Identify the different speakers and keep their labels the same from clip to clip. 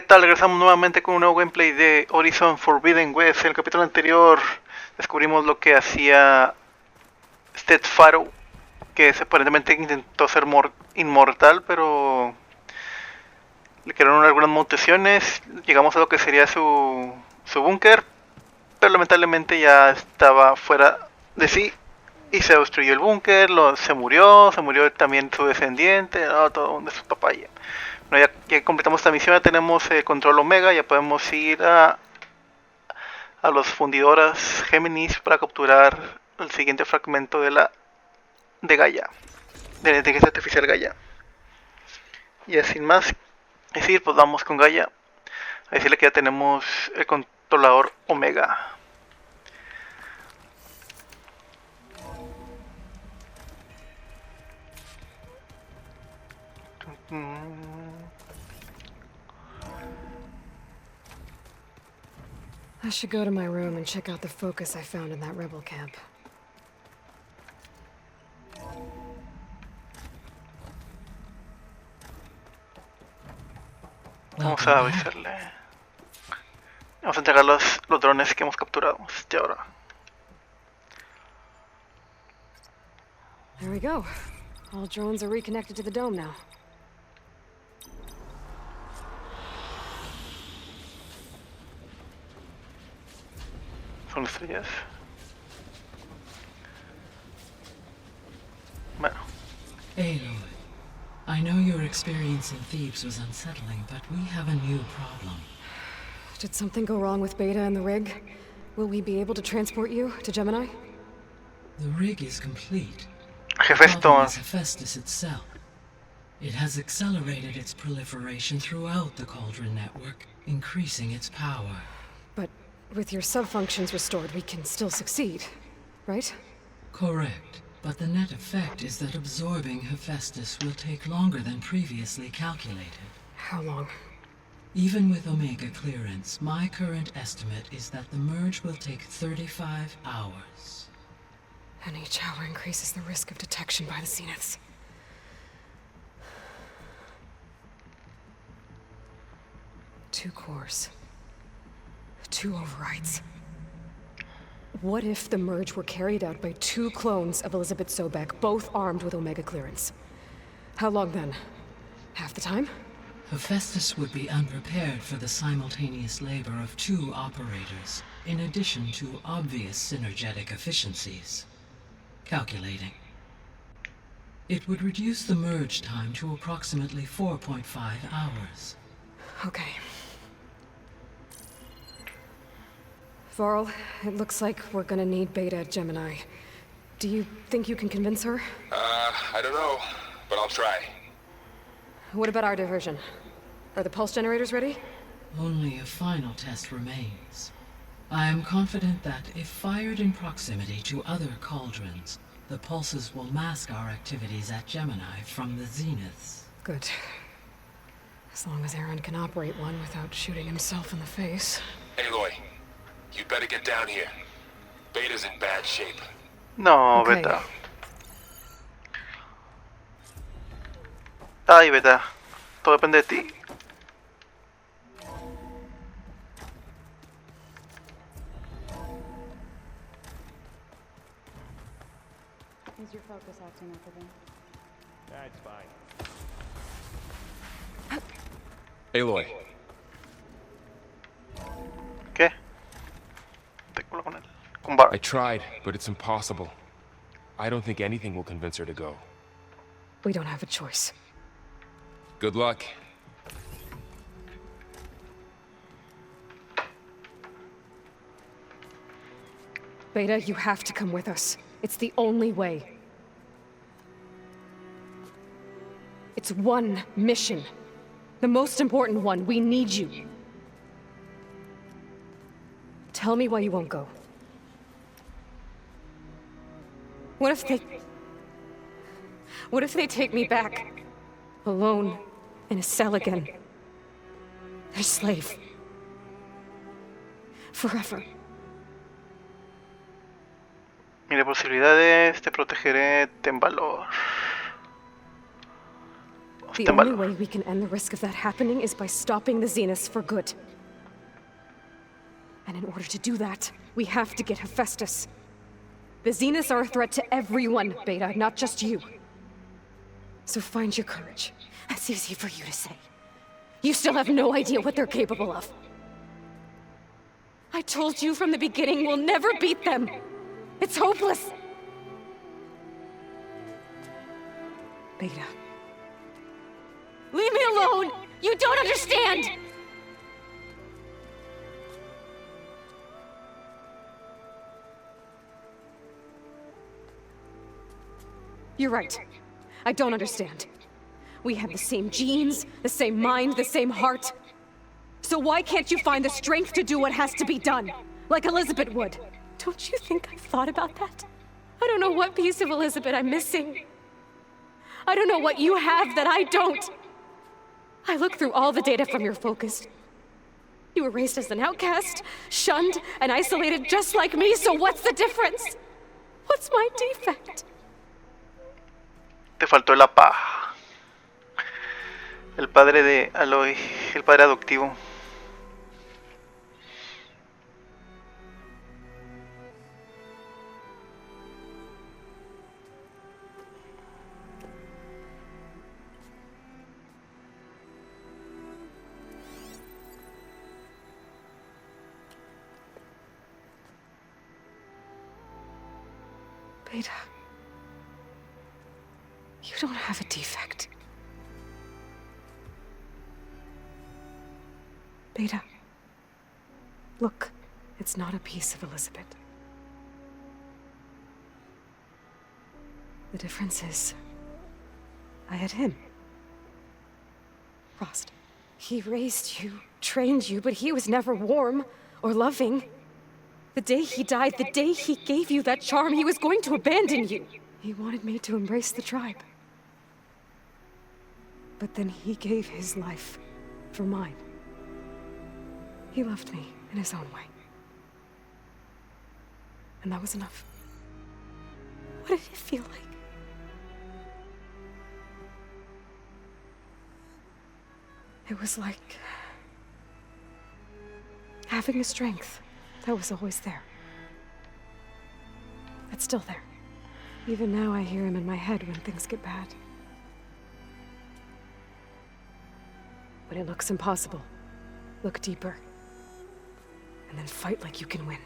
Speaker 1: tal? Regresamos nuevamente con un nuevo gameplay de Horizon Forbidden West. En el capítulo anterior descubrimos lo que hacía Faro, que aparentemente intentó ser inmortal, pero le quedaron algunas mutaciones. Llegamos a lo que sería su búnker, pero lamentablemente ya estaba fuera de sí y se destruyó el búnker, se murió también su descendiente, todo un de sus papayas. Bueno, ya completamos esta misión, ya tenemos control Omega, ya podemos ir a los fundidoras Géminis para capturar el siguiente fragmento de Gaia, de la inteligencia artificial Gaia. Y sin más decir, pues vamos con Gaia a decirle que ya tenemos el controlador Omega.
Speaker 2: I should go to my room and check out the focus I found in that rebel camp.
Speaker 1: Vamos a avisarle. Vamos a entregar los drones que hemos capturado hasta ahora.
Speaker 2: There we go. All drones are reconnected to the dome now.
Speaker 1: Son estrellas. Bueno.
Speaker 3: Aloy, I know your experience in Thebes was unsettling, but we have a new problem.
Speaker 2: Did something go wrong with Beta and the rig? Will we be able to transport you to Gemini?
Speaker 3: The rig is complete.
Speaker 1: Hephaestus.
Speaker 3: Hephaestus itself. It has accelerated its proliferation throughout the Cauldron network, increasing its power.
Speaker 2: But with your subfunctions restored, we can still succeed, right?
Speaker 3: Correct. But the net effect is that absorbing Hephaestus will take longer than previously calculated.
Speaker 2: How long?
Speaker 3: Even with Omega clearance, my current estimate is that the merge will take 35 hours.
Speaker 2: And each hour increases the risk of detection by the Zeniths. Two cores. Two overrides. What if the merge were carried out by two clones of Elizabeth Sobek, both armed with Omega clearance? How long then? Half the time?
Speaker 3: Hephaestus would be unprepared for the simultaneous labor of two operators, in addition to obvious synergetic efficiencies. Calculating. It would reduce the merge time to approximately 4.5 hours.
Speaker 2: Okay. Varl, it looks like we're gonna need Beta at Gemini. Do you think you can convince her?
Speaker 4: I don't know, but I'll try.
Speaker 2: What about our diversion? Are the pulse generators ready?
Speaker 3: Only a final test remains. I am confident that if fired in proximity to other cauldrons, the pulses will mask our activities at Gemini from the Zeniths.
Speaker 2: Good. As long as Aaron can operate one without shooting himself in the face.
Speaker 4: Aloy, you better get down here. Beta's in bad shape.
Speaker 1: No,
Speaker 2: Okay.
Speaker 1: Beta. Ay, Beta. Todo depende de ti.
Speaker 5: Is your focus acting up again?
Speaker 6: That's fine.
Speaker 4: Aloy,
Speaker 1: ¿Qué? Te culo con él. Con Bar.
Speaker 4: I tried, but it's impossible. I don't think anything will convince her to go.
Speaker 2: We don't have a choice.
Speaker 4: Good luck.
Speaker 2: Beta, you have to come with us. It's the only way. It's one mission. The most important one. We need you. Tell me why you won't go. What if they take me back? Alone, in a cell again. Their slave. Forever.
Speaker 1: Mire posibilidades, te protegeré, ten valor.
Speaker 2: The
Speaker 1: Tan
Speaker 2: only
Speaker 1: malo.
Speaker 2: way we can end the risk of that happening is by stopping the Zeniths for good. And in order to do that, we have to get Hephaestus. The Zeniths are a threat to everyone, Beta, not just you. So find your courage. That's easy for you to say. You still have no idea what they're capable of. I told you from the beginning we'll never beat them. It's hopeless. Beta. Leave me alone! You don't understand! You're right. I don't understand. We have the same genes, the same mind, the same heart. So why can't you find the strength to do what has to be done? Like Elizabeth would. Don't you think I've thought about that? I don't know what piece of Elizabeth I'm missing. I don't know what you have that I don't. I look through all the data from your focus. You were raised as an outcast, shunned, and isolated just like me, so what's the difference? What's my defect?
Speaker 1: Te faltó la paja. El padre de Aloy, el padre adoptivo.
Speaker 2: Beta. You don't have a defect. Beta. Look, it's not a piece of Elizabeth. The difference is, I had him. Frost. He raised you, trained you, but he was never warm or loving. The day he died, the day he gave you that charm, he was going to abandon you. He wanted me to embrace the tribe. But then he gave his life for mine. He loved me in his own way. And that was enough. What did it feel like? It was like having a strength that was always there. It's still there. Even now I hear him in my head when things get bad. When it looks impossible, look deeper. And then fight like you can win.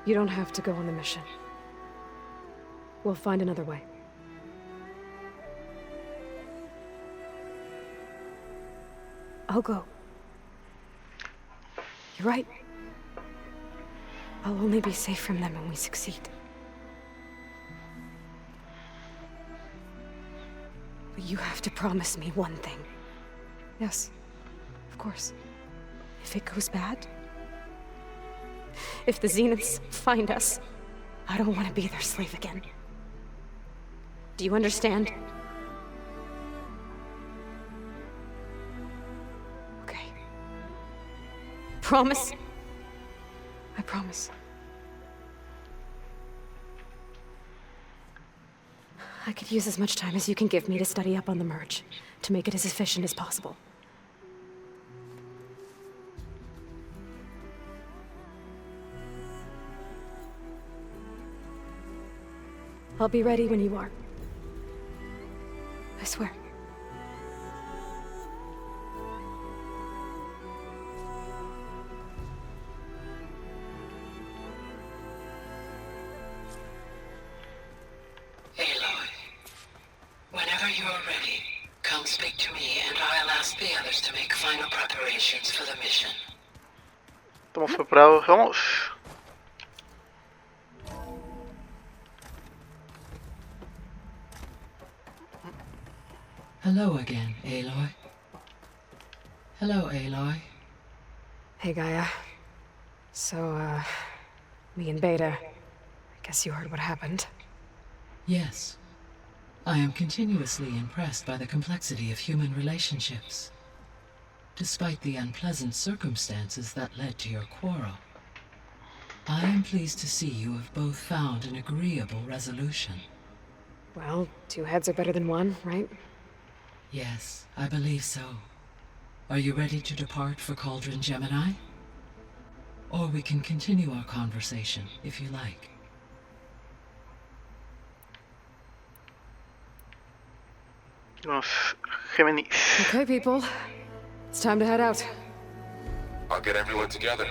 Speaker 2: You don't have to go on the mission. We'll find another way. I'll go. You're right. I'll only be safe from them when we succeed. But you have to promise me one thing. Yes, of course. If it goes bad, if the Zeniths find us, I don't want to be their slave again. Do you understand? Okay. Promise? I promise. I could use as much time as you can give me to study up on the merge, to make it as efficient as possible. I'll be ready when you are. I swear.
Speaker 3: Aloy, whenever you are ready, come speak to me and I'll ask the others to make final preparations for the mission.
Speaker 1: Estamos preparados, vamos.
Speaker 3: Hello again, Aloy. Hello, Aloy.
Speaker 2: Hey, Gaia. So, Me and Beta. I guess you heard what happened.
Speaker 3: Yes. I am continuously impressed by the complexity of human relationships. Despite the unpleasant circumstances that led to your quarrel, I am pleased to see you have both found an agreeable resolution.
Speaker 2: Well, 2 heads are better than 1, right?
Speaker 3: Yes, I believe so. Are you ready to depart for Cauldron Gemini? Or we can continue our conversation, if you like.
Speaker 1: Los Géminis.
Speaker 2: Okay, people. It's time to head out.
Speaker 4: I'll get everyone together.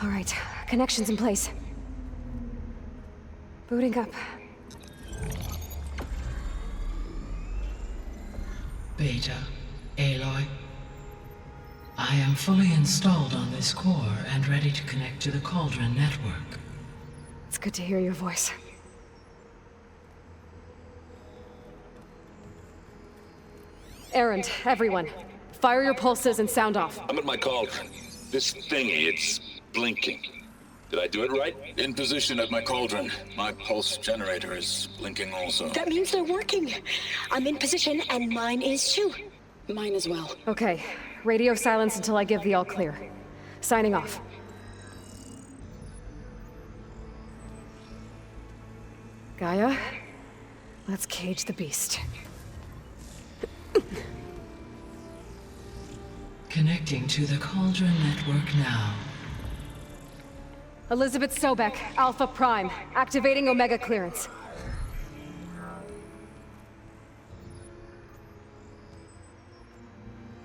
Speaker 2: All right, connection's in place. Booting up.
Speaker 3: Beta, Aloy. I am fully installed on this core and ready to connect to the Cauldron network.
Speaker 2: It's good to hear your voice. Errand, everyone. Fire your pulses and sound off.
Speaker 7: I'm at my cauldron. This thingy, it's blinking. Did I do it right? In position at my cauldron. My pulse generator is blinking also.
Speaker 8: That means they're working. I'm in position, and mine is too. Mine as well.
Speaker 2: Okay, radio silence until I give the all clear. Signing off. Gaia, let's cage the beast.
Speaker 3: Connecting to the Cauldron network now.
Speaker 2: Elizabeth Sobek, Alpha Prime, activating Omega clearance.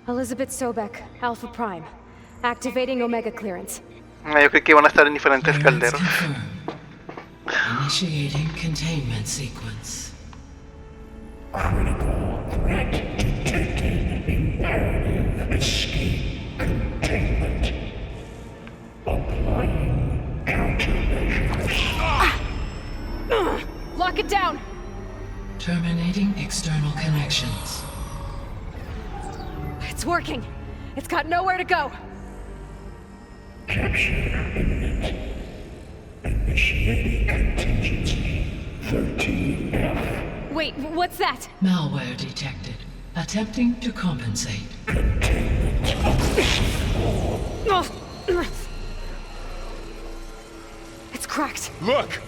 Speaker 2: Elizabeth Sobek, Alpha Prime, activating Omega clearance.
Speaker 1: Yo creí que iban a estar en diferentes
Speaker 3: Clearance
Speaker 1: calderos.
Speaker 3: confirmed. Initiating containment sequence.
Speaker 9: Critical threat detected. Imperative escape containment. Applying countermeasures.
Speaker 2: Lock it down!
Speaker 3: Terminating external connections.
Speaker 2: It's working. It's got nowhere to go.
Speaker 9: Capture imminent. Initiating contingency 13F.
Speaker 2: Wait, what's that?
Speaker 3: Malware detected. Attempting to compensate.
Speaker 2: It's cracked.
Speaker 6: Look!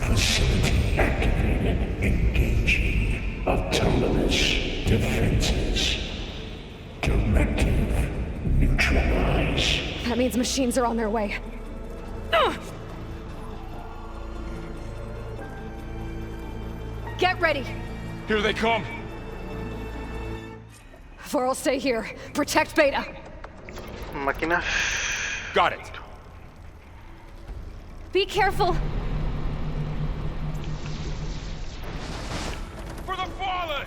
Speaker 9: Facility activated. Engaging autonomous defenses. Directive neutralize.
Speaker 2: That means machines are on their way. Get ready.
Speaker 6: Here they come!
Speaker 2: Vor'll stay here. Protect Beta.
Speaker 1: Máquinas.
Speaker 6: Got it!
Speaker 2: Be careful.
Speaker 6: For the fallen!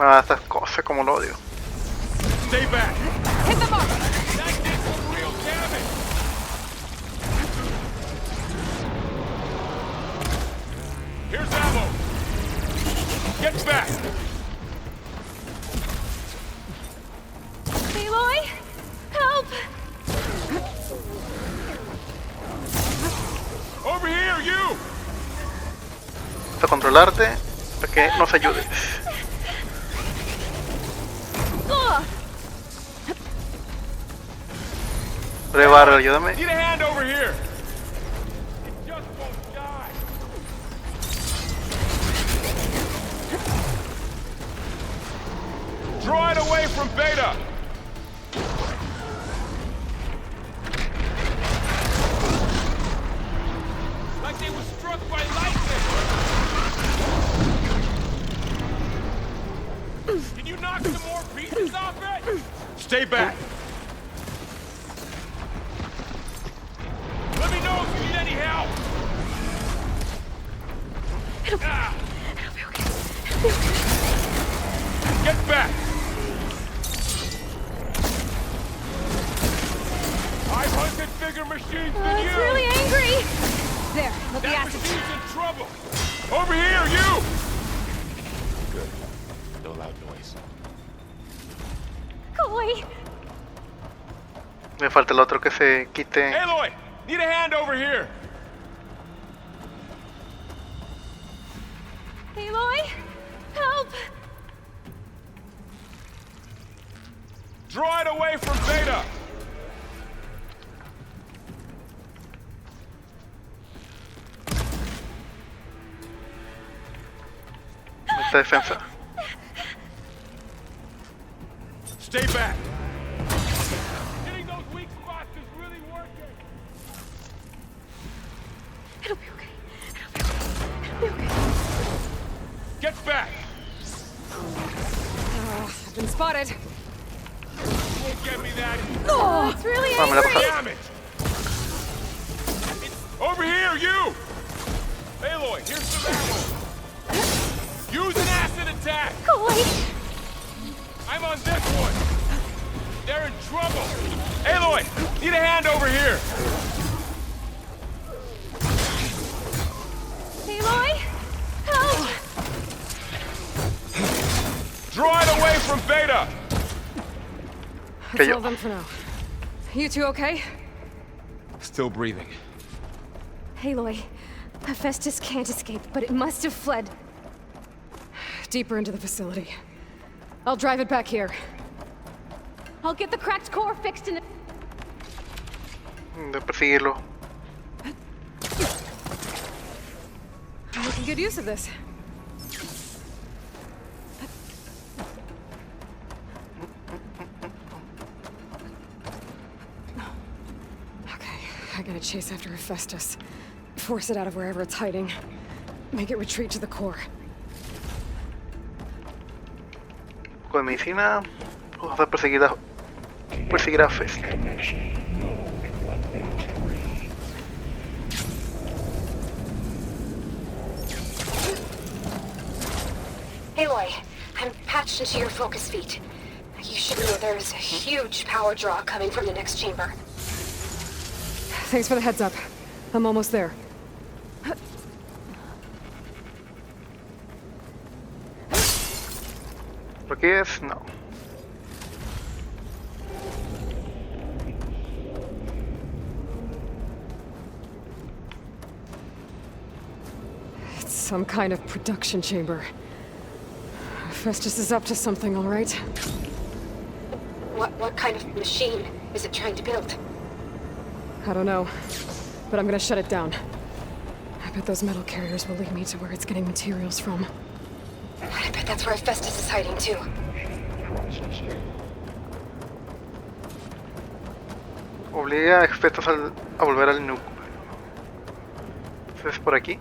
Speaker 1: Ah, estas cosas como lo odio.
Speaker 6: Stay back!
Speaker 2: Hit the mark.
Speaker 6: That did some real damage! Here's ammo! Get back!
Speaker 2: Aloy, help!
Speaker 1: controlarte para que nos ayudes. Brevar, ayúdame.
Speaker 6: Need a hand over here. It just won't die. Draw it away from Beta. Like they were struck by lightning. Can you knock some more pieces off it? Stay back. Let me know if you need any help.
Speaker 2: It'll be okay. It'll be okay.
Speaker 6: Get back. I've hunted bigger machines than you.
Speaker 2: It's really angry. There, let the
Speaker 6: That
Speaker 2: acid.
Speaker 6: machine's in trouble. Over here, you. Good. No loud noise.
Speaker 2: Koi.
Speaker 1: Me falta el otro que se quite.
Speaker 6: Aloy, need a hand over here.
Speaker 2: Aloy, help!
Speaker 6: Draw it away from Beta.
Speaker 1: Esta defensa.
Speaker 6: Stay back. Hitting those weak spots is really working.
Speaker 2: It'll be okay. It'll be okay.
Speaker 6: Get back.
Speaker 2: I've been spotted.
Speaker 6: You won't get me that.
Speaker 2: Oh, it's really
Speaker 1: Vamos, la
Speaker 2: angry.
Speaker 6: Damn it. Over here, you. Aloy, here's some ammo. Use an acid attack.
Speaker 2: Koi.
Speaker 6: I'm on this one. They're in trouble. Aloy, need a hand over here.
Speaker 2: Aloy, help!
Speaker 6: Draw it away from Beta.
Speaker 2: That's all of them for now. You two okay?
Speaker 6: Still breathing.
Speaker 2: Aloy, Hephaestus can't escape, but it must have fled deeper into the facility. I'll drive it back here. I'll get the cracked core fixed in a...
Speaker 1: De perseguirlo.
Speaker 2: I'm making good use of this. Okay, I gotta chase after Hephaestus. Force it out of wherever it's hiding. Make it retreat to the core.
Speaker 1: Con medicina. Vamos a perseguir a Fest.
Speaker 8: Aloy, I'm patched into your focus feet. You should know there's a huge power draw coming from the next chamber.
Speaker 2: Thanks for the heads up. I'm almost there.
Speaker 1: ¿Por qué es? No.
Speaker 2: It's some kind of production chamber. Festus is up to something, all right?
Speaker 8: What kind of machine is it trying to build?
Speaker 2: I don't know, but I'm gonna shut it down. I bet those metal carriers will lead me to where it's getting materials from.
Speaker 8: I bet that's where Festus is hiding too.
Speaker 1: Obliga a expertos a volver al núcleo. Entonces por aquí.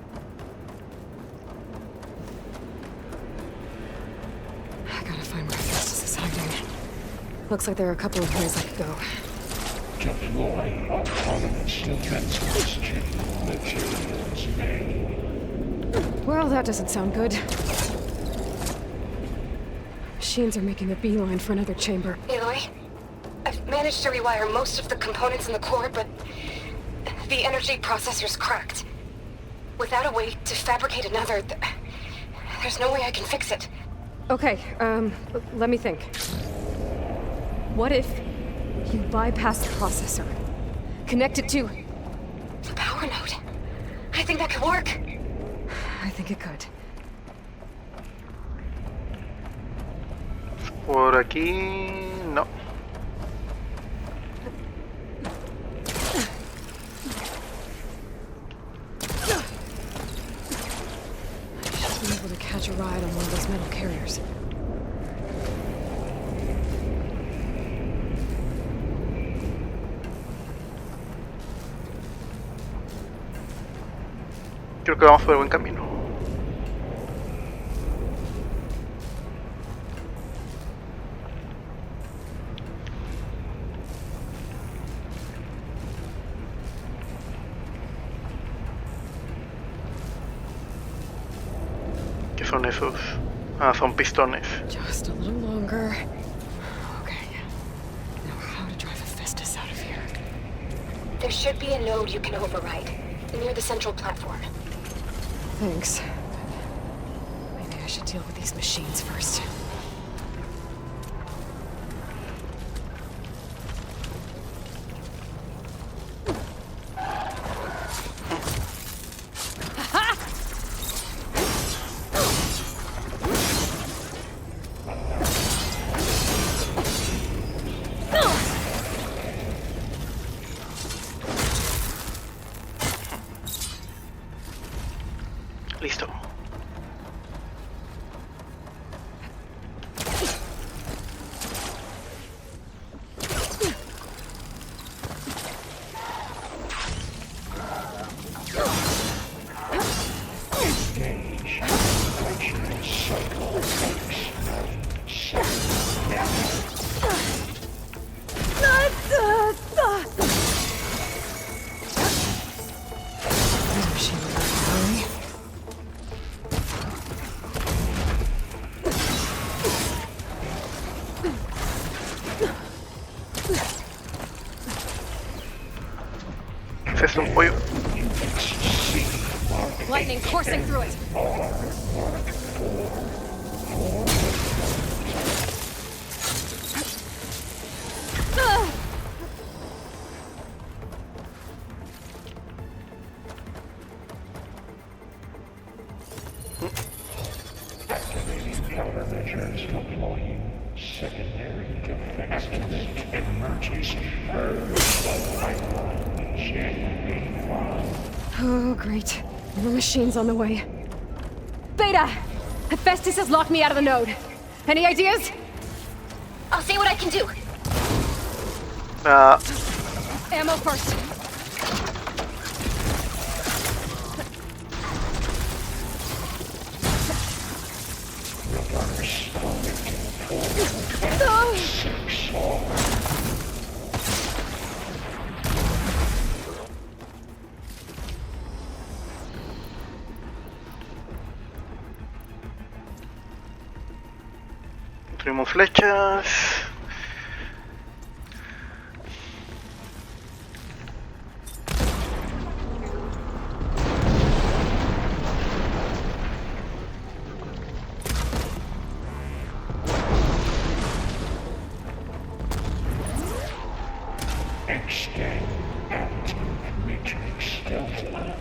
Speaker 2: I gotta find where Festus is hiding. Looks like there are a couple of ways I could go.
Speaker 9: Deploy autonomous defenses materials made.
Speaker 2: Well, that doesn't sound good. Machines are making a beeline for another chamber.
Speaker 8: Aloy, I've managed to rewire most of the components in the core, but the energy processor's cracked. Without a way to fabricate another, there's no way I can fix it.
Speaker 2: Okay, let me think. What if you bypass the processor? Connect it to...
Speaker 8: The power node. I think that could work.
Speaker 2: I think it could.
Speaker 1: Por aquí no.
Speaker 2: Be able to catch a ride on one of those metal carriers.
Speaker 1: Creo que vamos por el buen camino. ¿Qué son esos? Ah, son pistones.
Speaker 2: Just a little longer. Okay. Now how to drive Hephaestus out of here.
Speaker 8: There should be a node you can override, near the central platform.
Speaker 2: Thanks. Maybe I should deal with these machines first.
Speaker 1: Listo.
Speaker 9: Engage. Functional cycle X. 7.
Speaker 2: These machines are hurry.
Speaker 1: ¿Es esto un pollo?
Speaker 2: Lightning coursing through it.
Speaker 9: Activating countermeasures deploying secondary defenses. Emergency merge the pipeline. Jet
Speaker 2: Oh, great. More machines on the way. Beta! Hephaestus has locked me out of the node. Any ideas?
Speaker 8: I'll see what I can do.
Speaker 2: Ammo first.
Speaker 1: Tenemos flechas.
Speaker 9: Extend active matrix stealth lab.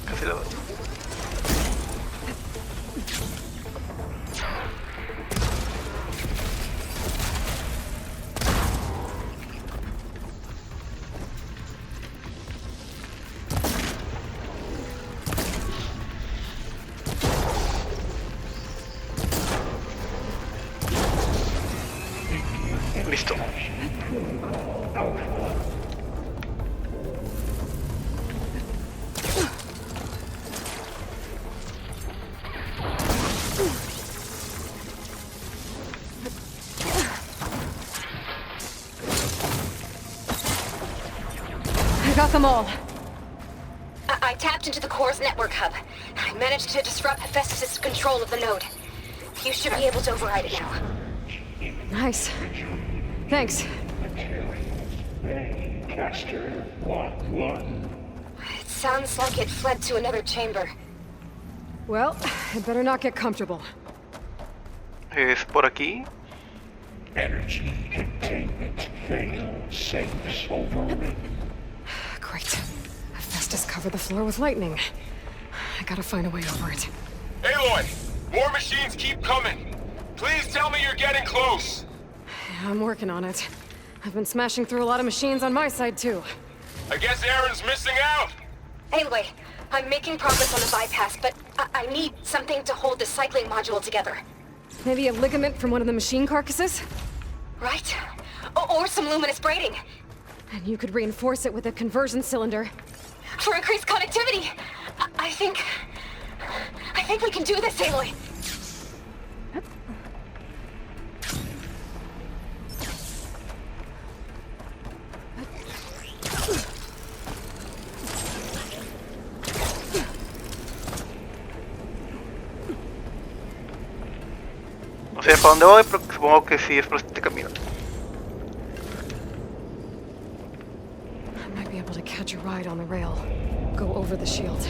Speaker 1: Casi lo doy. Listo.
Speaker 2: I got them all.
Speaker 8: I tapped into the core's network hub. I managed to disrupt Hephaestus' control of the node. You should be able to override it now.
Speaker 2: Nice. Thanks.
Speaker 9: Caster Block 1.
Speaker 8: It sounds like it fled to another chamber.
Speaker 2: Well, I'd better not get comfortable.
Speaker 1: Es por aquí.
Speaker 9: Energy containment failed. Saves overridden.
Speaker 2: Great. Hephaestus covered the floor with lightning. I gotta find a way over it.
Speaker 6: Aloy, more machines keep coming. Please tell me you're getting close.
Speaker 2: Yeah, I'm working on it. I've been smashing through a lot of machines on my side, too.
Speaker 6: I guess Aaron's missing out.
Speaker 8: Anyway, I'm making progress on the bypass, but I need something to hold the cycling module together.
Speaker 2: Maybe a ligament from one of the machine carcasses?
Speaker 8: Right? Or some luminous braiding.
Speaker 2: And you could reinforce it with a conversion cylinder.
Speaker 8: For increased connectivity! I think we can do this, Aloy!
Speaker 1: No sé para dónde voy, pero supongo que sí es por este camino.
Speaker 2: I might be able to catch a ride on the rail. Go over the shield.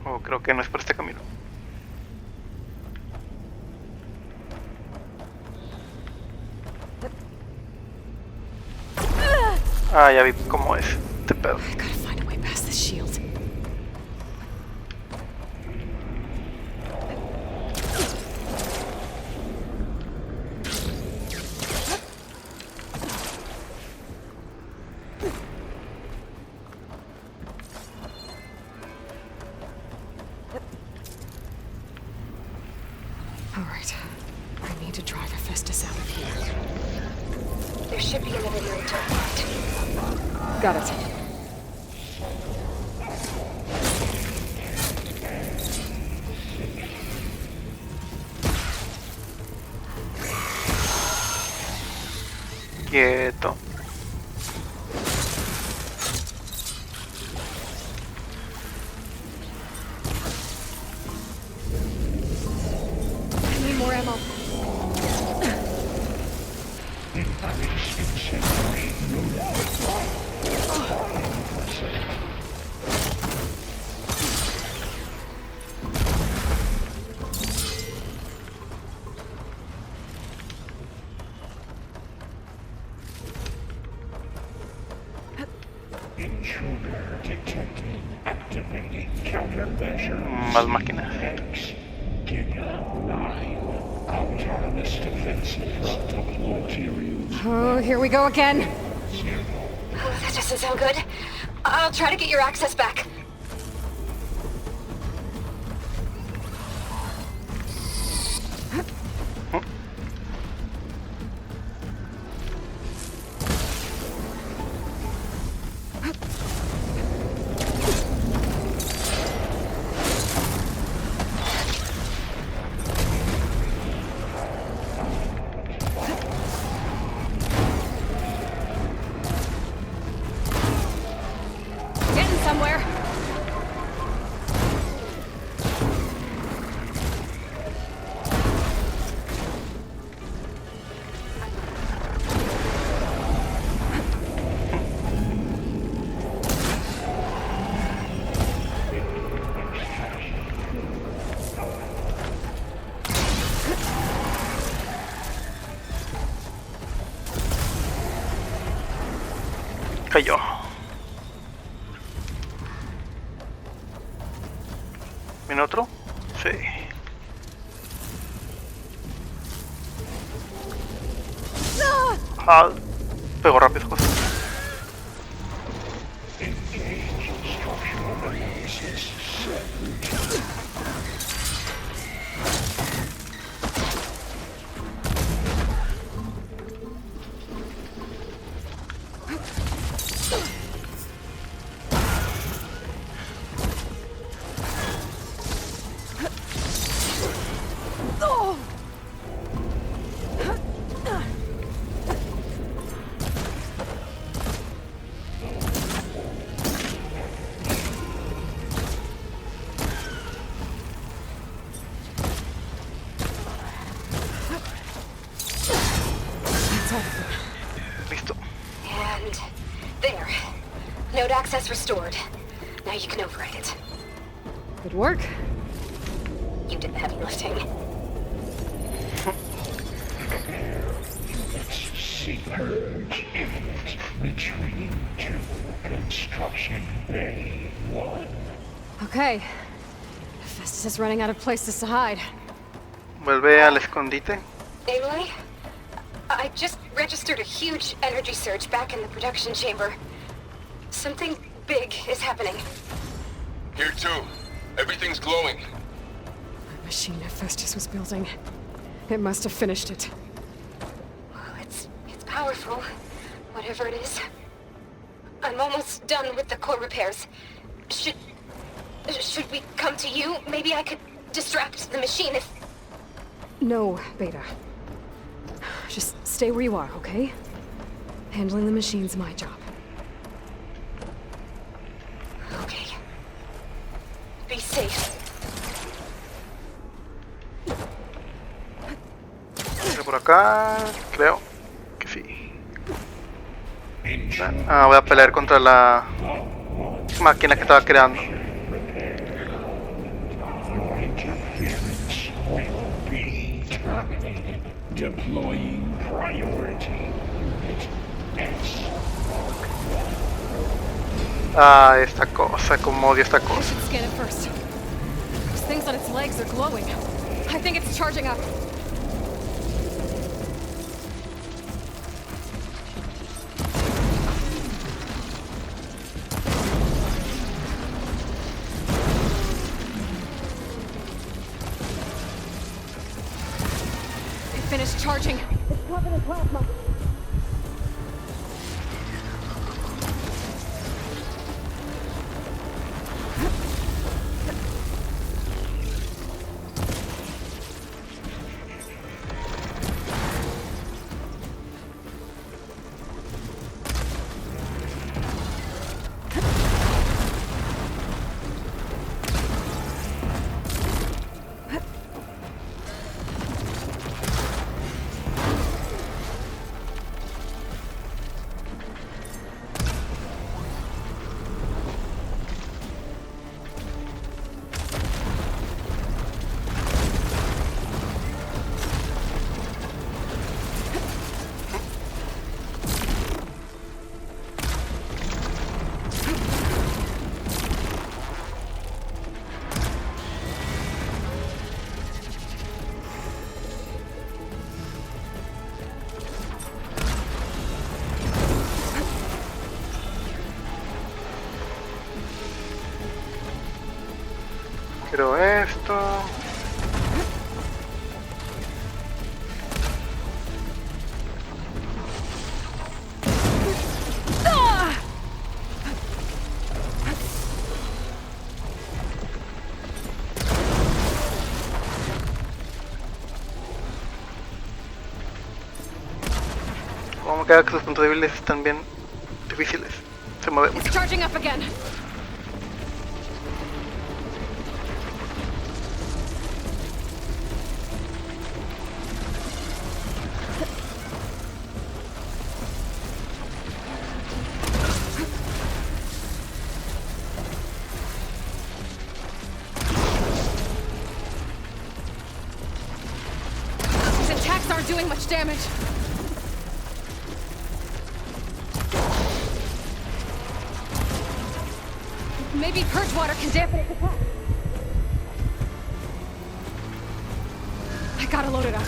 Speaker 1: Oh, creo que no es por este camino. Ah, ya vi cómo es este pedo.
Speaker 2: I gotta find a way past this shield. Alright. I need to drive Hephaestus out of here.
Speaker 8: There should be another room to our right.
Speaker 2: Got it.
Speaker 1: Quieto.
Speaker 2: I need more ammo.
Speaker 9: Intruder detected. Activating countermeasure.
Speaker 1: Más máquinas.
Speaker 9: X. Queda 9. Autonomous defensive frontal materials.
Speaker 2: Oh, here we go again.
Speaker 8: Oh, that doesn't sound good. I'll try to get your access back.
Speaker 2: Getting somewhere.
Speaker 1: Cayó. ¿Viene otro? Sí. Ah, pegó rápido, cosa.
Speaker 9: Engage structural analysis. Set.
Speaker 1: Listo.
Speaker 8: And there. Node access restored. Now you can override it.
Speaker 2: Good work.
Speaker 8: You did the heavy lifting.
Speaker 9: See purge imminent. Retreating to Construction Bay 1.
Speaker 2: Okay. Festus is running out of places to hide.
Speaker 1: Vuelve al escondite.
Speaker 8: Aloy? I just registered a huge energy surge back in the production chamber. Something big is happening.
Speaker 4: Here too. Everything's glowing.
Speaker 2: The machine Festus was building. It must have finished it.
Speaker 8: Well, it's powerful, whatever it is. I'm almost done with the core repairs. Should we come to you? Maybe I could distract the machine if...
Speaker 2: No, Beta. Just stay where you are, okay? Handling the machine's my job.
Speaker 8: Okay. Be safe.
Speaker 1: Por acá, creo que sí. Voy a pelear contra la máquina que estaba creando.
Speaker 9: Deploying priority.
Speaker 1: Esta cosa, como odio esta
Speaker 2: I
Speaker 1: cosa.
Speaker 2: should scan it first. Those things on its legs are glowing. I think it's charging up. It finished charging. It's covered in plasma.
Speaker 1: Quiero esto. Como que sus puntos débiles están bien difíciles. Se mueve mucho.
Speaker 2: It's charging up again. These attacks aren't doing much damage. Maybe purge water can dampen its attack. I gotta load it up.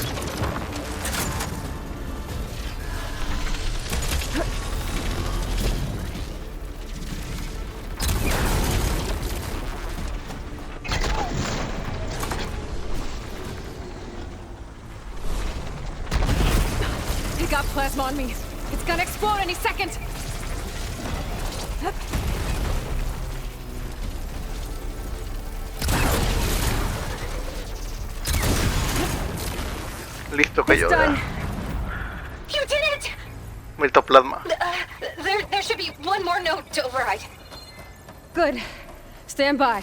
Speaker 2: It got plasma on me. It's gonna explode any second.
Speaker 1: Listo que yo ya.
Speaker 8: You did it!
Speaker 1: Vuelto plasma.
Speaker 8: There should be one more node to override.
Speaker 2: Good. Stand by.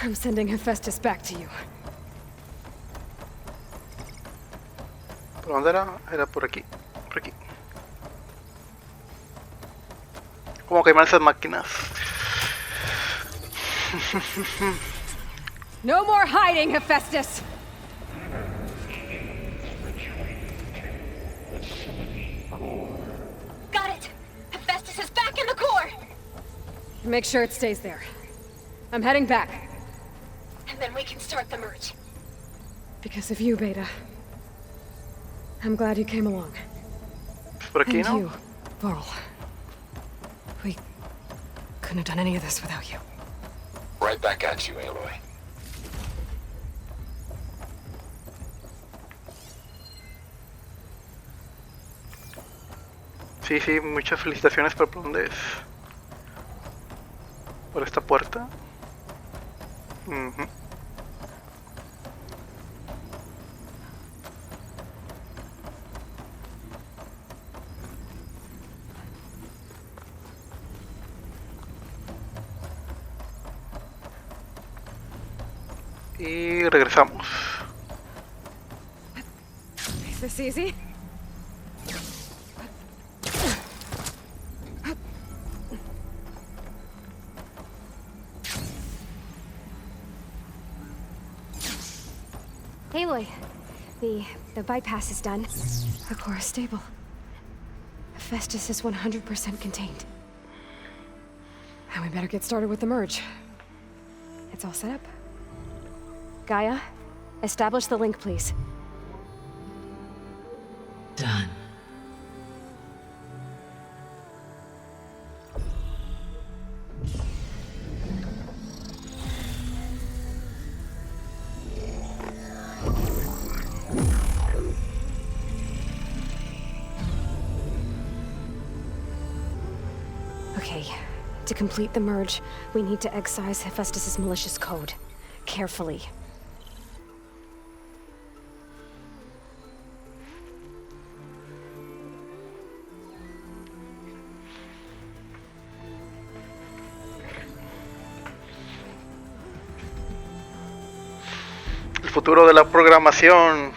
Speaker 2: I'm sending Hephaestus back to you.
Speaker 1: ¿Por dónde era? Era por aquí. Por aquí. ¿Cómo quemar esas máquinas?
Speaker 2: No more hiding, Hephaestus!
Speaker 8: Got it! Hephaestus is back in the core!
Speaker 2: Make sure it stays there. I'm heading back.
Speaker 8: And then we can start the merge.
Speaker 2: Because of you, Beta. I'm glad you came along.
Speaker 1: Por aquí,
Speaker 2: And
Speaker 1: ¿no?
Speaker 2: you, Varl. We couldn't have done any of this without you.
Speaker 4: Right back at you, Aloy.
Speaker 1: Sí, sí, muchas felicitaciones por dónde es. Por esta puerta. Ujú. Y regresamos.
Speaker 2: Is this easy?
Speaker 10: Aloy, the bypass is done.
Speaker 2: The core is stable. Hephaestus is 100% contained. And we better get started with the merge. It's all set up.
Speaker 10: Gaia, establish the link, please.
Speaker 3: Done.
Speaker 10: Okay, to complete the merge, we need to excise Hephaestus' malicious code. Carefully.
Speaker 1: El futuro de la programación.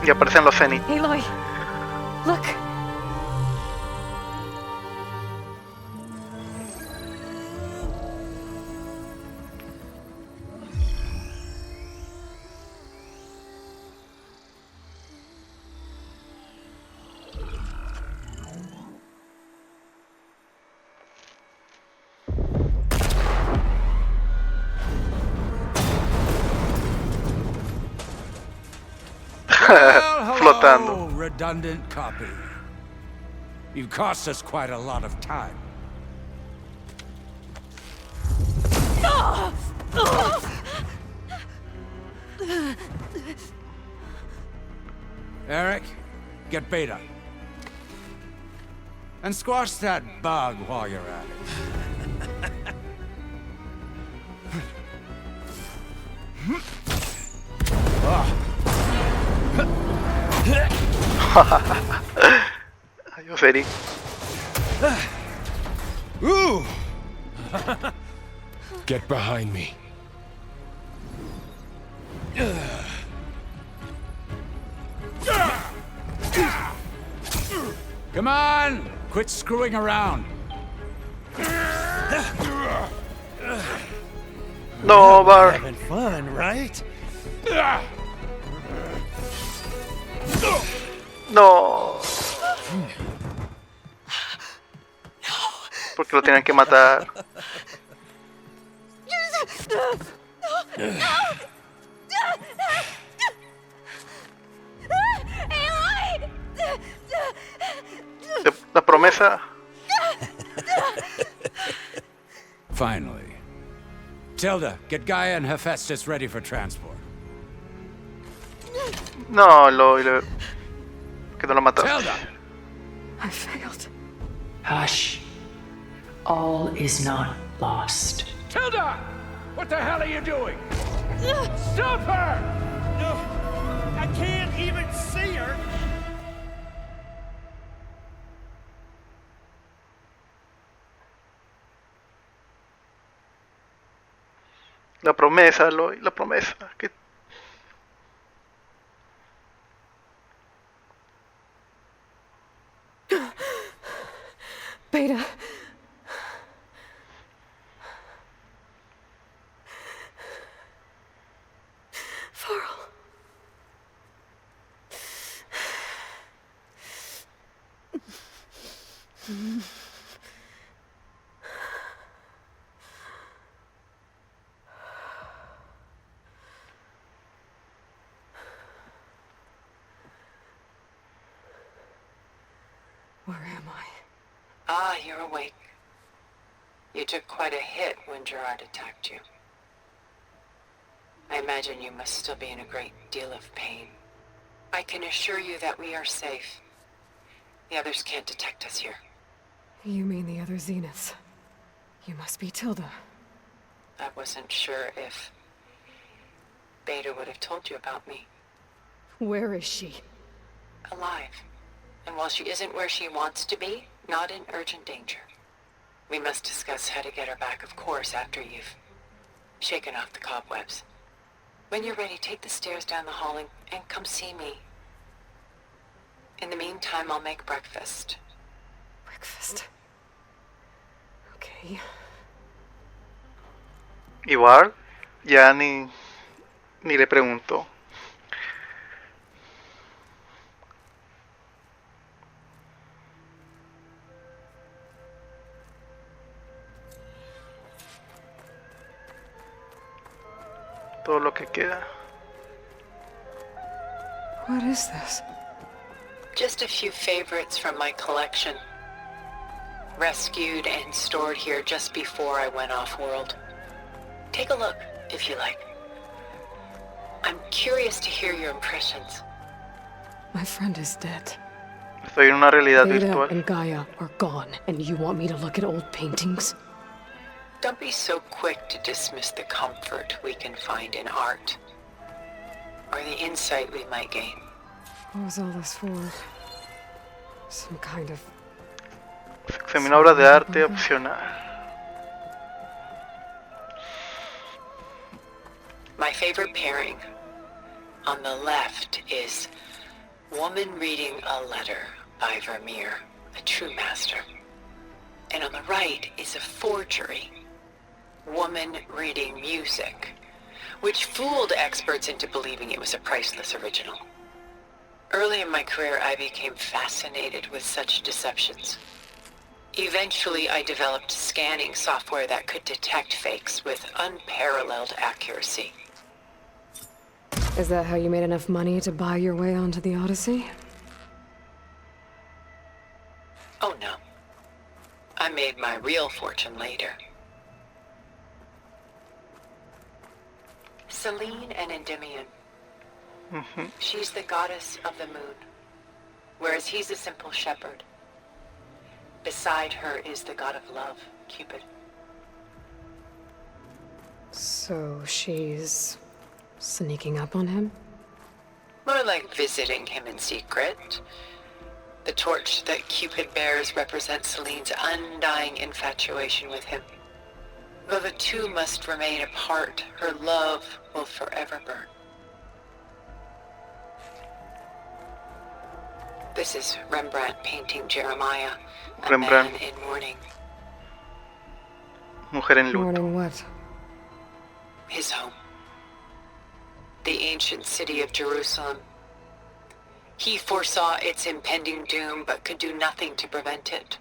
Speaker 1: Y aparecen los Zenith.
Speaker 2: Aloy! Look!
Speaker 1: Flotando.
Speaker 11: Redundant copy. You've cost us quite a lot of time. Eric, get Beta. And squash that bug while you're at it.
Speaker 1: Adiós, Eric.
Speaker 6: Ooh! Get behind me.
Speaker 11: Come on! Quit screwing around.
Speaker 1: No, Var.
Speaker 6: Having fun, right?
Speaker 1: No. Porque lo tenían que matar. La promesa.
Speaker 11: Finally. Tilda, get Gaia and Hephaestus ready for transport.
Speaker 1: No, que no lo mataste.
Speaker 11: Tilda!
Speaker 2: I failed.
Speaker 3: Hush. All is not lost.
Speaker 11: Tilda! What the hell are you doing? Stop her!
Speaker 6: can't see her.
Speaker 1: La promesa, Aloy, la promesa. Que...
Speaker 2: Beta. Farrell. Where am I?
Speaker 12: Ah, you're awake. You took quite a hit when Gerard attacked you. I imagine you must still be in a great deal of pain. I can assure you that we are safe. The others can't detect us here.
Speaker 2: You mean the other Zeniths? You must be Tilda.
Speaker 12: I wasn't sure if Beta would have told you about me.
Speaker 2: Where is she?
Speaker 12: Alive. And while she isn't where she wants to be, not in urgent danger. We must discuss how to get her back, of course, after you've shaken off the cobwebs. When you're ready, take the stairs down the hall and come see me. In the meantime, I'll make breakfast.
Speaker 2: Breakfast. Okay.
Speaker 1: Igual, ya ni le pregunto. Todo lo que queda.
Speaker 2: What is this?
Speaker 12: Just a few favorites from my collection. Rescued and stored here just before I went off-world. Take a look, if you like. I'm curious to hear your impressions.
Speaker 2: My friend is dead.
Speaker 1: Estoy en una realidad
Speaker 2: Beta
Speaker 1: virtual.
Speaker 2: and Gaia are gone, and you want me to look at old paintings?
Speaker 12: Don't be so quick to dismiss the comfort we can find in art, or the insight we might gain.
Speaker 2: What was all this for? Some kind of...
Speaker 1: Examina obras de arte opcional.
Speaker 12: My favorite pairing on the left is Woman Reading a Letter by Vermeer, a true master. And on the right is a forgery, Woman Reading Music, which fooled experts into believing it was a priceless original. Early in my career, I became fascinated with such deceptions. Eventually, I developed scanning software that could detect fakes with unparalleled accuracy.
Speaker 2: Is that how you made enough money to buy your way onto the Odyssey?
Speaker 12: Oh no. I made my real fortune later. Selene and Endymion. She's the goddess of the moon, whereas he's a simple shepherd. Beside her is the god of love, Cupid.
Speaker 2: So she's... sneaking up on him?
Speaker 12: More like visiting him in secret. The torch that Cupid bears represents Selene's undying infatuation with him. Though the two must remain apart, her love will forever burn. This is Rembrandt painting Jeremiah, a
Speaker 1: Rembrandt.
Speaker 12: man in mourning.
Speaker 1: Mujer en luto.
Speaker 2: Mourning what?
Speaker 12: His home. The ancient city of Jerusalem. He foresaw its impending doom, but could do nothing to prevent it.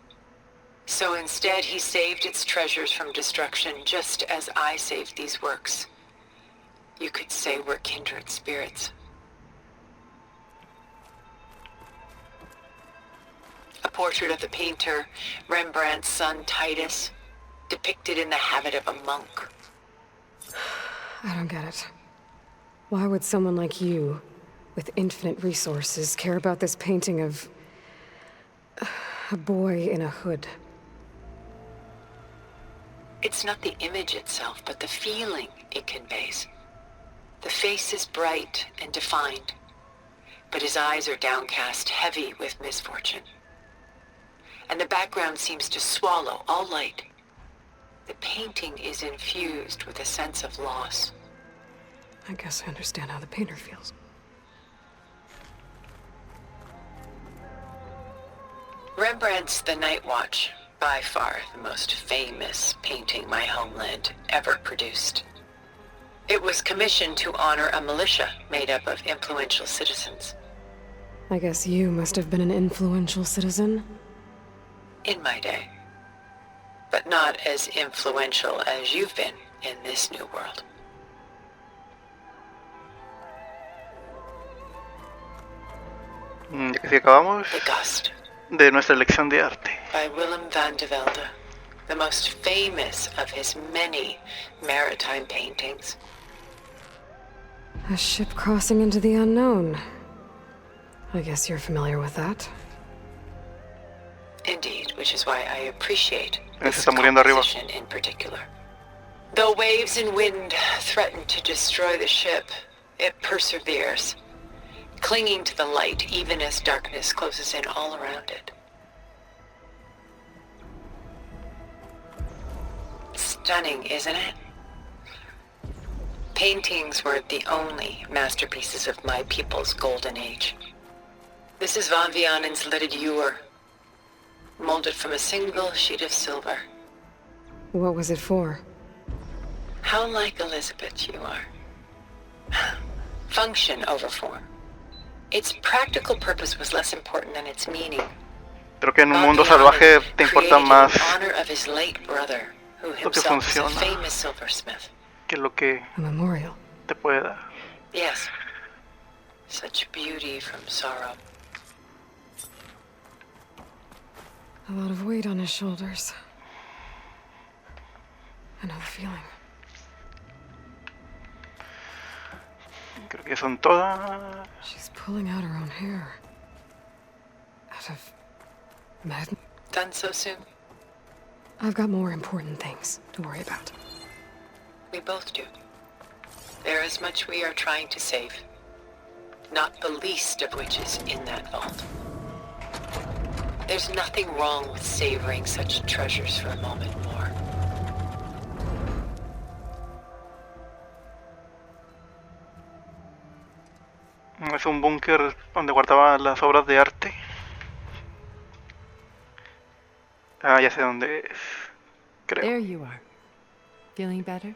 Speaker 12: So instead, he saved its treasures from destruction, just as I saved these works. You could say we're kindred spirits. A portrait of the painter, Rembrandt's son Titus, depicted in the habit of a monk.
Speaker 2: I don't get it. Why would someone like you, with infinite resources, care about this painting of... a boy in a hood?
Speaker 12: It's not the image itself, but the feeling it conveys. The face is bright and defined. but his eyes are downcast, heavy with misfortune. And the background seems to swallow all light. The painting is infused with a sense of loss.
Speaker 2: I guess I understand how the painter feels.
Speaker 12: Rembrandt's The Night Watch, by far the most famous painting my homeland ever produced. It was commissioned to honor a militia made up of influential citizens.
Speaker 2: I guess you must have been an influential citizen.
Speaker 12: In my day. But not as influential as you've been in this new world.
Speaker 1: Ya que si acabamos
Speaker 12: The Gust,
Speaker 1: de nuestra lección de arte.
Speaker 12: by Willem van de Velde, the most famous of his many maritime paintings.
Speaker 2: A ship crossing into the unknown. I guess you're familiar with that.
Speaker 12: Indeed, which is why I appreciate
Speaker 1: Se
Speaker 12: this
Speaker 1: está muriendo arriba.
Speaker 12: composition in particular. Though waves and wind threaten to destroy the ship, it perseveres, clinging to the light even as darkness closes in all around it. Stunning, isn't it? Paintings were the only masterpieces of my people's golden age. This is Van Vianen's leaded ewer, molded from a single sheet of silver.
Speaker 2: What was it for?
Speaker 12: How like Elizabeth you are. Function over form. Its practical purpose was less important than its meaning.
Speaker 1: Creo que en un mundo salvaje te importa más
Speaker 12: in honor of his late brother, who
Speaker 1: lo que
Speaker 12: himself was a
Speaker 1: funciona
Speaker 12: famous silversmith.
Speaker 1: que lo que
Speaker 2: A memorial.
Speaker 1: te puede dar.
Speaker 12: Yes. Such beauty from sorrow.
Speaker 2: A lot of weight on his shoulders. I know the feeling.
Speaker 1: Creo que son todas.
Speaker 2: She's pulling out her own hair. Out of madness.
Speaker 12: Done so soon?
Speaker 2: I've got more important things to worry about.
Speaker 12: We both do. There is much we are trying to save. Not the least of which is in that vault. There's nothing wrong with savoring such treasures for a moment more.
Speaker 1: Es un búnker donde guardaba las obras de arte. Ah, ya sé dónde es. Creo.
Speaker 13: There you are. Feeling better?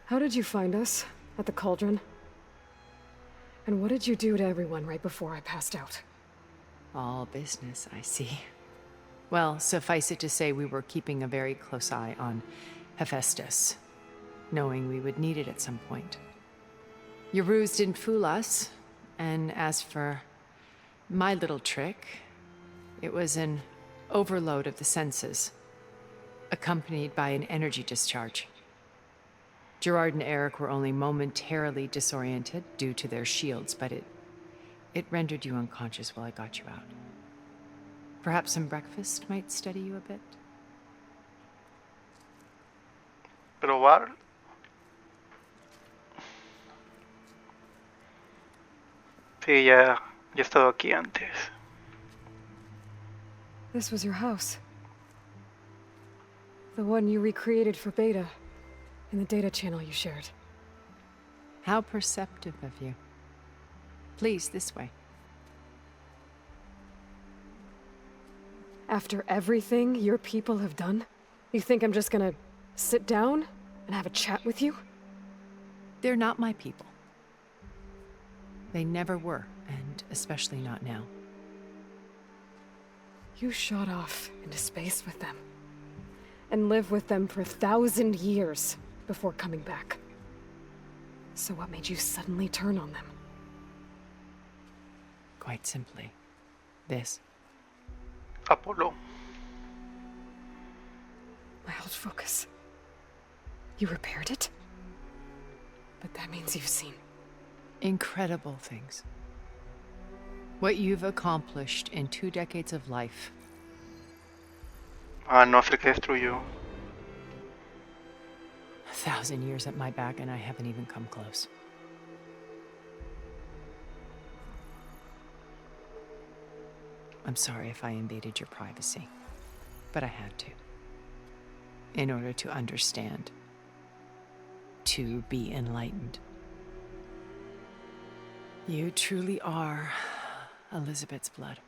Speaker 2: How did you find us? At the cauldron? And what did you do to everyone right before I passed out?
Speaker 13: All business, I see. Well, suffice it to say we were keeping a very close eye on Hephaestus, knowing we would need it at some point. Your ruse didn't fool us, and as for my little trick, it was an overload of the senses, accompanied by an energy discharge. Gerard and Eric were only momentarily disoriented due to their shields, but it rendered you unconscious while I got you out. Perhaps some breakfast might steady you a bit?
Speaker 1: Probar. Sí, ya he estado aquí antes.
Speaker 2: This was your house. The one you recreated for Beta, in the data channel you shared.
Speaker 13: How perceptive of you. Please, this way.
Speaker 2: After everything your people have done, you think I'm just gonna sit down and have a chat with you?
Speaker 13: They're not my people. They never were, and especially not now.
Speaker 2: You shot off into space with them, and lived with them for 1,000 years before coming back. So what made you suddenly turn on them?
Speaker 13: Quite simply, this.
Speaker 1: Apolo.
Speaker 2: My old focus. You repaired it? But that means you've seen
Speaker 13: incredible things. What you've accomplished in 2 decades of life.
Speaker 1: Ah, no, es el que destruyó.
Speaker 13: 1,000 years at my back and I haven't even come close. I'm sorry if I invaded your privacy, but I had to. In order to understand. To be enlightened. You truly are Elizabeth's blood.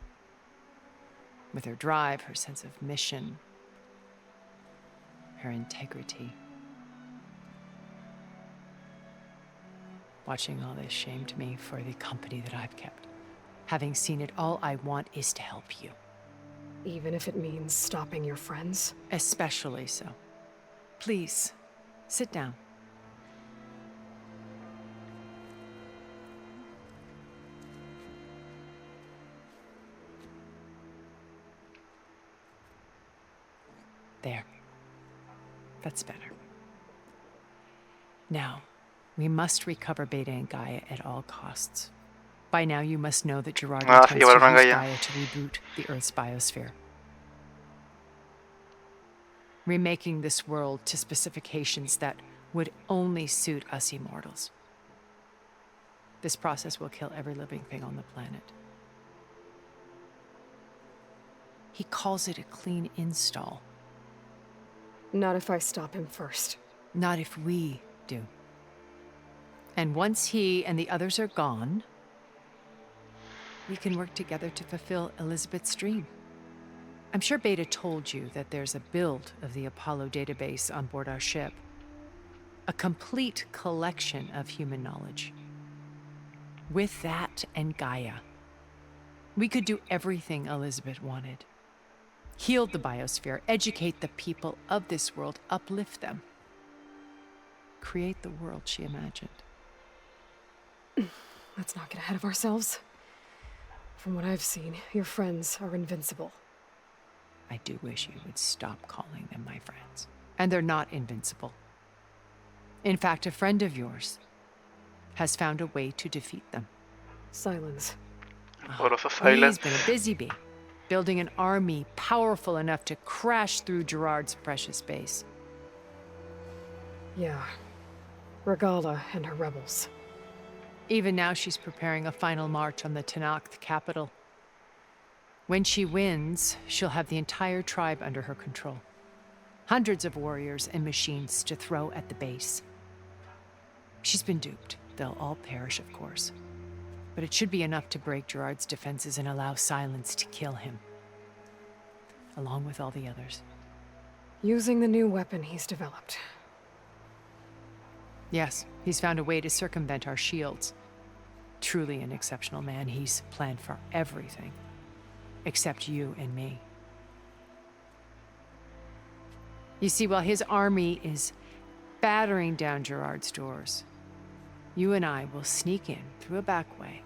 Speaker 13: With her drive, her sense of mission, her integrity. Watching all this shamed me for the company that I've kept. Having seen it, all I want is to help you.
Speaker 2: Even if it means stopping your friends?
Speaker 13: Especially so. Please, sit down. There. That's better. Now, we must recover Beta and Gaia at all costs. By now, you must know that Gerard intends to
Speaker 1: llevaron a
Speaker 13: use
Speaker 1: Gaia.
Speaker 13: Gaia to reboot the Earth's biosphere. Remaking this world to specifications that would only suit us immortals. This process will kill every living thing on the planet. He calls it a clean install.
Speaker 2: Not if I stop him first.
Speaker 13: Not if we do. And once he and the others are gone, we can work together to fulfill Elizabeth's dream. I'm sure Beta told you that there's a build of the Apollo database on board our ship. A complete collection of human knowledge. With that and Gaia, we could do everything Elizabeth wanted. Heal the biosphere, educate the people of this world, uplift them. Create the world she imagined.
Speaker 2: Let's not get ahead of ourselves. From what I've seen, your friends are invincible.
Speaker 13: I do wish you would stop calling them my friends. And they're not invincible. In fact, a friend of yours has found a way to defeat them.
Speaker 2: Silence.
Speaker 13: He's been a busy bee, building an army powerful enough to crash through Gerard's precious base.
Speaker 2: Yeah. Regala and her rebels.
Speaker 13: Even now she's preparing a final march on the Tenakth capital. When she wins, she'll have the entire tribe under her control. Hundreds of warriors and machines to throw at the base. She's been duped. They'll all perish, of course. But it should be enough to break Gerard's defenses and allow Silence to kill him. Along with all the others.
Speaker 2: Using the new weapon he's developed.
Speaker 13: Yes, he's found a way to circumvent our shields. Truly an exceptional man. He's planned for everything. Except you and me. You see, while his army is battering down Gerard's doors, you and I will sneak in through a back way.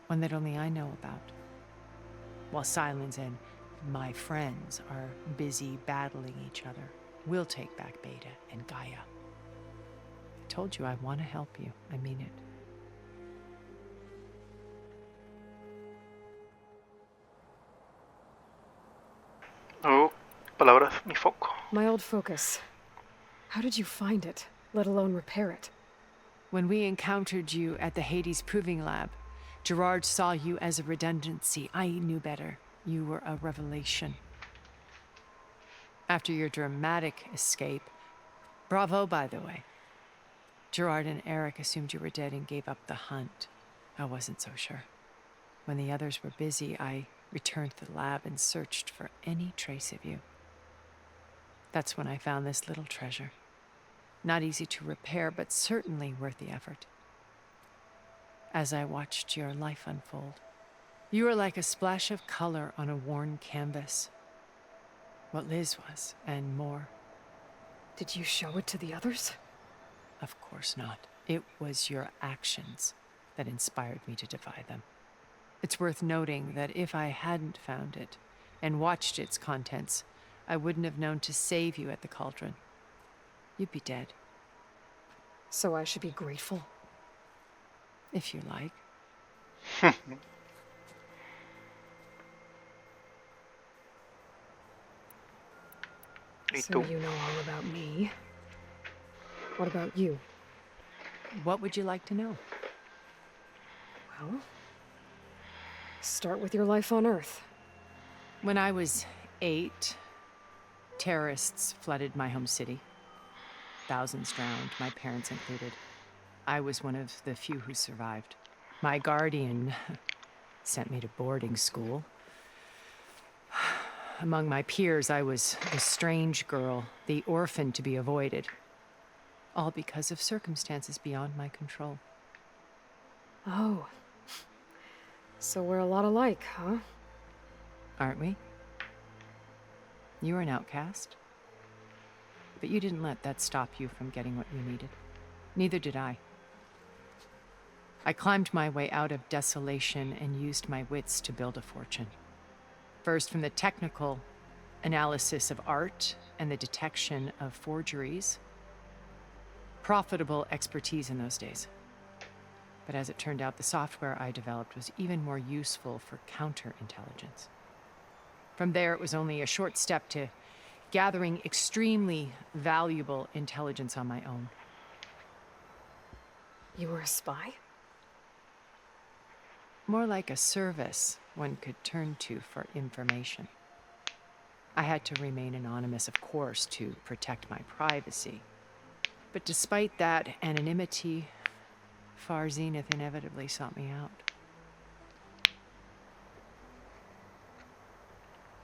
Speaker 13: One that only I know about. While Silence and my friends are busy battling each other, we'll take back Beta and Gaia. I told you I want to help you. I mean it.
Speaker 1: Oh, palabras, mi foco.
Speaker 2: My old focus. How did you find it, let alone repair it?
Speaker 13: When we encountered you at the Hades Proving Lab, Gerard saw you as a redundancy. I knew better. You were a revelation. After your dramatic escape, bravo, by the way. Gerard and Eric assumed you were dead and gave up the hunt. I wasn't so sure. When the others were busy, I returned to the lab and searched for any trace of you. That's when I found this little treasure. Not easy to repair, but certainly worth the effort. As I watched your life unfold, you were like a splash of color on a worn canvas. What Liz was, and more.
Speaker 2: Did you show it to the others?
Speaker 13: Of course not. It was your actions that inspired me to defy them. It's worth noting that if I hadn't found it and watched its contents, I wouldn't have known to save you at the cauldron. You'd be dead.
Speaker 2: So I should be grateful?
Speaker 13: If you like.
Speaker 2: So you know all about me. What about you?
Speaker 13: What would you like to know?
Speaker 2: Well, Start with your life on Earth.
Speaker 13: When I was 8, terrorists flooded my home city. Thousands drowned, my parents included. I was one of the few who survived. My guardian sent me to boarding school. Among my peers, I was the strange girl, the orphan to be avoided. All because of circumstances beyond my control.
Speaker 2: Oh. So we're a lot alike, huh?
Speaker 13: Aren't we? You were an outcast. But you didn't let that stop you from getting what you needed. Neither did I. I climbed my way out of desolation and used my wits to build a fortune. First, from the technical analysis of art and the detection of forgeries. Profitable expertise in those days. But as it turned out, the software I developed was even more useful for counterintelligence. From there, it was only a short step to gathering extremely valuable intelligence on my own.
Speaker 2: You were a spy?
Speaker 13: More like a service one could turn to for information. I had to remain anonymous, of course, to protect my privacy. But despite that anonymity, Far Zenith inevitably sought me out.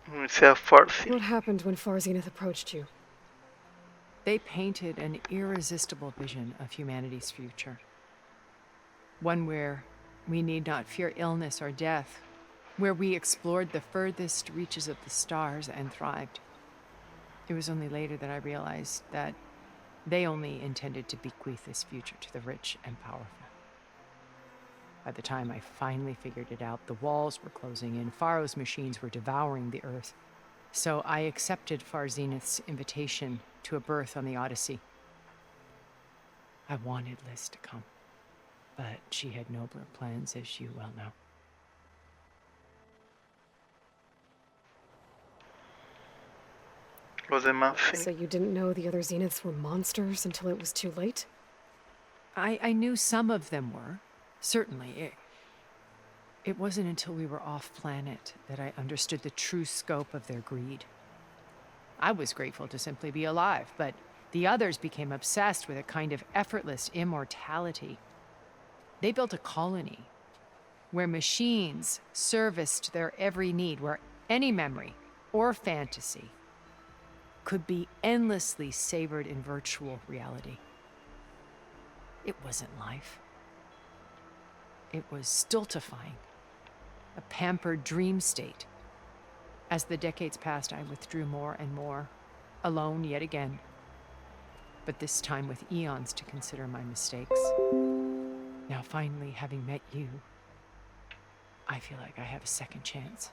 Speaker 2: What happened when Far Zenith approached you?
Speaker 13: They painted an irresistible vision of humanity's future. One where we need not fear illness or death, where we explored the furthest reaches of the stars and thrived. It was only later that I realized that they only intended to bequeath this future to the rich and powerful. By the time I finally figured it out, the walls were closing in, Pharaoh's machines were devouring the Earth. So I accepted Far Zenith's invitation to a berth on the Odyssey. I wanted Liz to come, but she had nobler plans, as you well know.
Speaker 2: So you didn't know the other Zeniths were monsters until it was too late?
Speaker 13: I knew some of them were. Certainly. It wasn't until we were off-planet that I understood the true scope of their greed. I was grateful to simply be alive, but the others became obsessed with a kind of effortless immortality. They built a colony where machines serviced their every need, where any memory or fantasy could be endlessly savored in virtual reality. It wasn't life. It was stultifying, a pampered dream state. As the decades passed, I withdrew more and more, alone yet again, but this time with eons to consider my mistakes. Now finally, having met you, I feel like I have a second chance.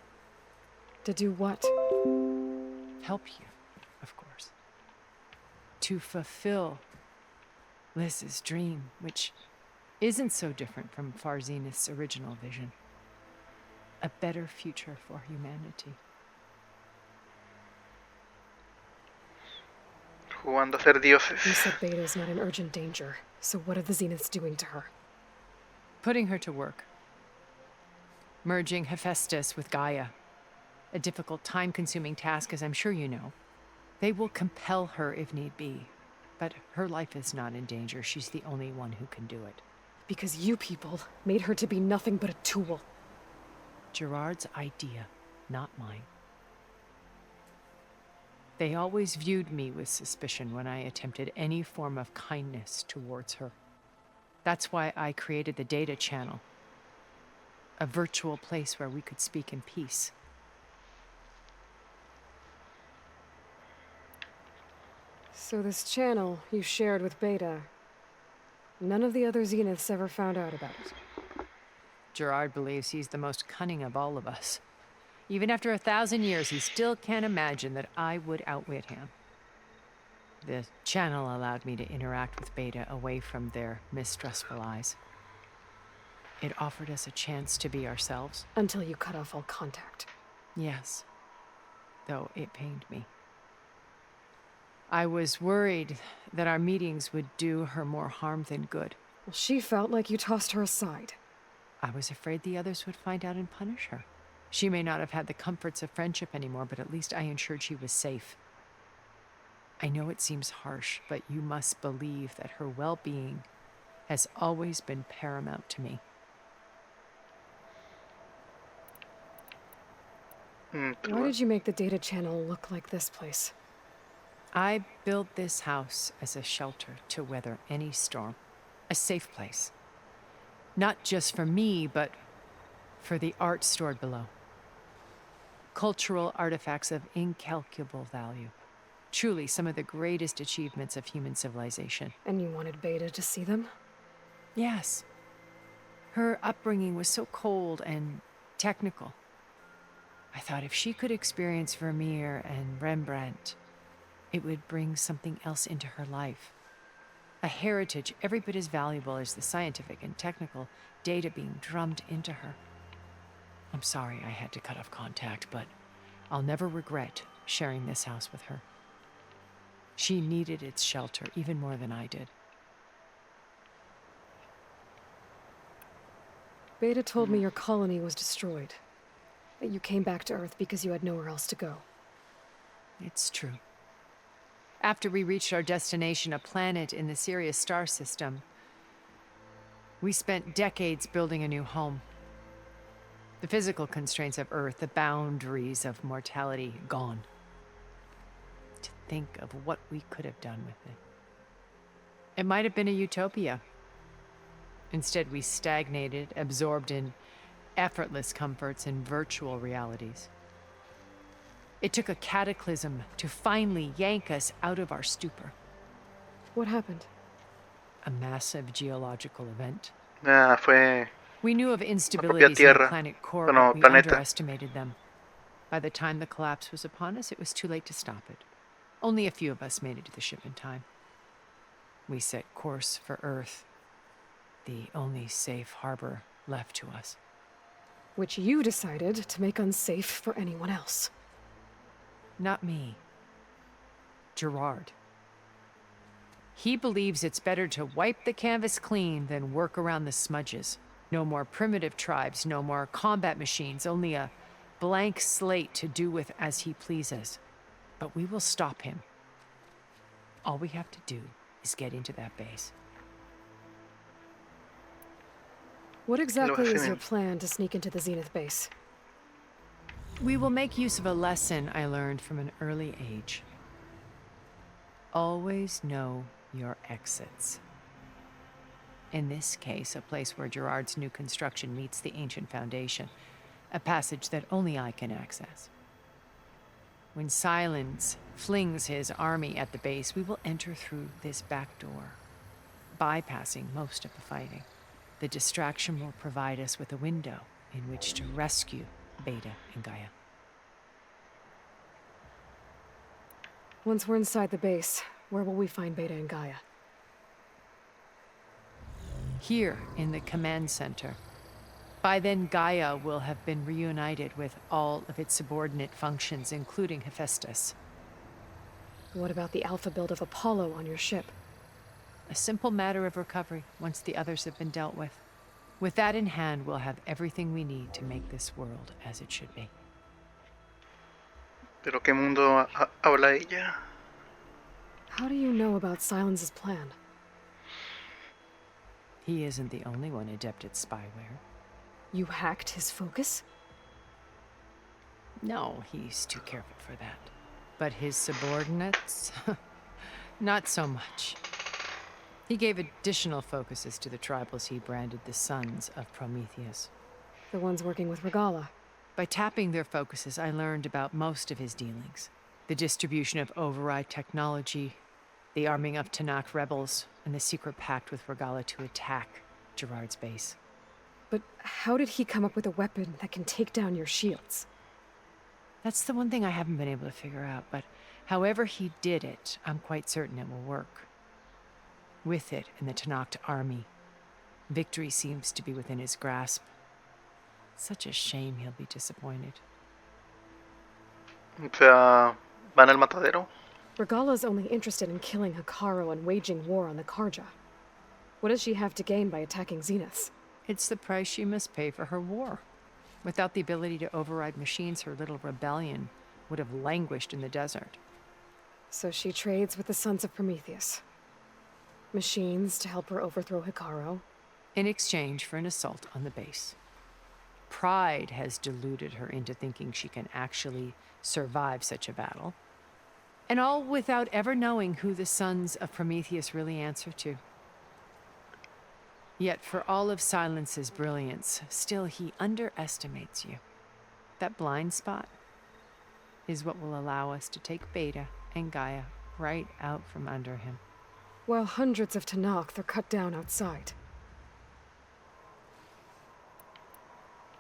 Speaker 2: To do what?
Speaker 13: Help you, of course. To fulfill Liz's dream, which isn't so different from Far Zenith's original vision. A better future for humanity.
Speaker 1: Jugando a ser dioses.
Speaker 2: You said Beta's not in urgent danger, so what are the Zeniths doing to her?
Speaker 13: Putting her to work. Merging Hephaestus with Gaia. A difficult, time-consuming task, as I'm sure you know. They will compel her if need be, but her life is not in danger. She's the only one who can do it.
Speaker 2: Because you people made her to be nothing but a tool.
Speaker 13: Gerard's idea, not mine. They always viewed me with suspicion when I attempted any form of kindness towards her. That's why I created the data channel. A virtual place where we could speak in peace.
Speaker 2: So this channel you shared with Beta, none of the other Zeniths ever found out about it.
Speaker 13: Gerard believes he's the most cunning of all of us. Even after 1,000 years, he still can't imagine that I would outwit him. The channel allowed me to interact with Beta away from their mistrustful eyes. It offered us a chance to be ourselves.
Speaker 2: Until you cut off all contact.
Speaker 13: Yes, though it pained me. I was worried that our meetings would do her more harm than good.
Speaker 2: Well, she felt like you tossed her aside.
Speaker 13: I was afraid the others would find out and punish her. She may not have had the comforts of friendship anymore, but at least I ensured she was safe. I know it seems harsh, but you must believe that her well-being has always been paramount to me.
Speaker 2: Why did you make the data channel look like this place?
Speaker 13: I built this house as a shelter to weather any storm. A safe place. Not just for me, but for the art stored below. Cultural artifacts of incalculable value. Truly some of the greatest achievements of human civilization.
Speaker 2: And you wanted Beta to see them?
Speaker 13: Yes. Her upbringing was so cold and technical. I thought if she could experience Vermeer and Rembrandt, it would bring something else into her life. A heritage every bit as valuable as the scientific and technical data being drummed into her. I'm sorry I had to cut off contact, but I'll never regret sharing this house with her. She needed its shelter even more than I did.
Speaker 2: Beta told me your colony was destroyed. That you came back to Earth because you had nowhere else to go.
Speaker 13: It's true. After we reached our destination, a planet in the Sirius star system, we spent decades building a new home. The physical constraints of Earth, the boundaries of mortality, gone. To think of what we could have done with it. It might have been a utopia. Instead, we stagnated, absorbed in effortless comforts and virtual realities. It took a cataclysm to finally yank us out of our stupor.
Speaker 2: What happened?
Speaker 13: A massive geological event.
Speaker 1: Fue
Speaker 13: We knew of
Speaker 1: la propia
Speaker 13: instabilities in the
Speaker 1: Tierra.
Speaker 13: planet core,
Speaker 1: Bueno,
Speaker 13: but we
Speaker 1: planeta.
Speaker 13: underestimated them. By the time the collapse was upon us, it was too late to stop it. Only a few of us made it to the ship in time. We set course for Earth, the only safe harbor left to us.
Speaker 2: Which you decided to make unsafe for anyone else.
Speaker 13: Not me. Gerard. He believes it's better to wipe the canvas clean than work around the smudges. No more primitive tribes, no more combat machines, only a blank slate to do with as he pleases. But we will stop him. All we have to do is get into that base.
Speaker 2: What exactly is your plan to sneak into the Zenith base?
Speaker 13: We will make use of a lesson I learned from an early age. Always know your exits. In this case, a place where Gerard's new construction meets the ancient foundation, a passage that only I can access. When Silence flings his army at the base, we will enter through this back door, bypassing most of the fighting. The distraction will provide us with a window in which to rescue Beta and Gaia.
Speaker 2: Once we're inside the base, where will we find Beta and Gaia?
Speaker 13: Here in the command center. By then, Gaia will have been reunited with all of its subordinate functions, including Hephaestus.
Speaker 2: What about the alpha build of Apollo on your ship?
Speaker 13: A simple matter of recovery once the others have been dealt with. With that in hand, we'll have everything we need to make this world as it should be.
Speaker 1: ¿Pero qué mundo habla ella?
Speaker 2: How do you know about Silence's plan?
Speaker 13: He isn't the only one adept at spyware.
Speaker 2: You hacked his focus?
Speaker 13: No, he's too careful for that. But his subordinates? Not so much. He gave additional focuses to the tribals he branded the Sons of Prometheus.
Speaker 2: The ones working with Regala.
Speaker 13: By tapping their focuses, I learned about most of his dealings. The distribution of override technology, the arming of Tanakh rebels, and the secret pact with Regala to attack Gerard's base.
Speaker 2: But how did he come up with a weapon that can take down your shields?
Speaker 13: That's the one thing I haven't been able to figure out, but however he did it, I'm quite certain it will work. With it and the Tanakh army, victory seems to be within his grasp. Such a shame he'll be disappointed.
Speaker 1: O sea, ¿van al matadero?
Speaker 2: Regala's only interested in killing Hikaru and waging war on the Karja. What does she have to gain by attacking Zenith?
Speaker 13: It's the price she must pay for her war. Without the ability to override machines, her little rebellion would have languished in the desert.
Speaker 2: So she trades with the Sons of Prometheus. Machines to help her overthrow Hikaru.
Speaker 13: In exchange for an assault on the base. Pride has deluded her into thinking she can actually survive such a battle. And all without ever knowing who the Sons of Prometheus really answer to. Yet for all of Silence's brilliance, still he underestimates you. That blind spot is what will allow us to take Beta and Gaia right out from under him.
Speaker 2: While hundreds of Tenakth are cut down outside.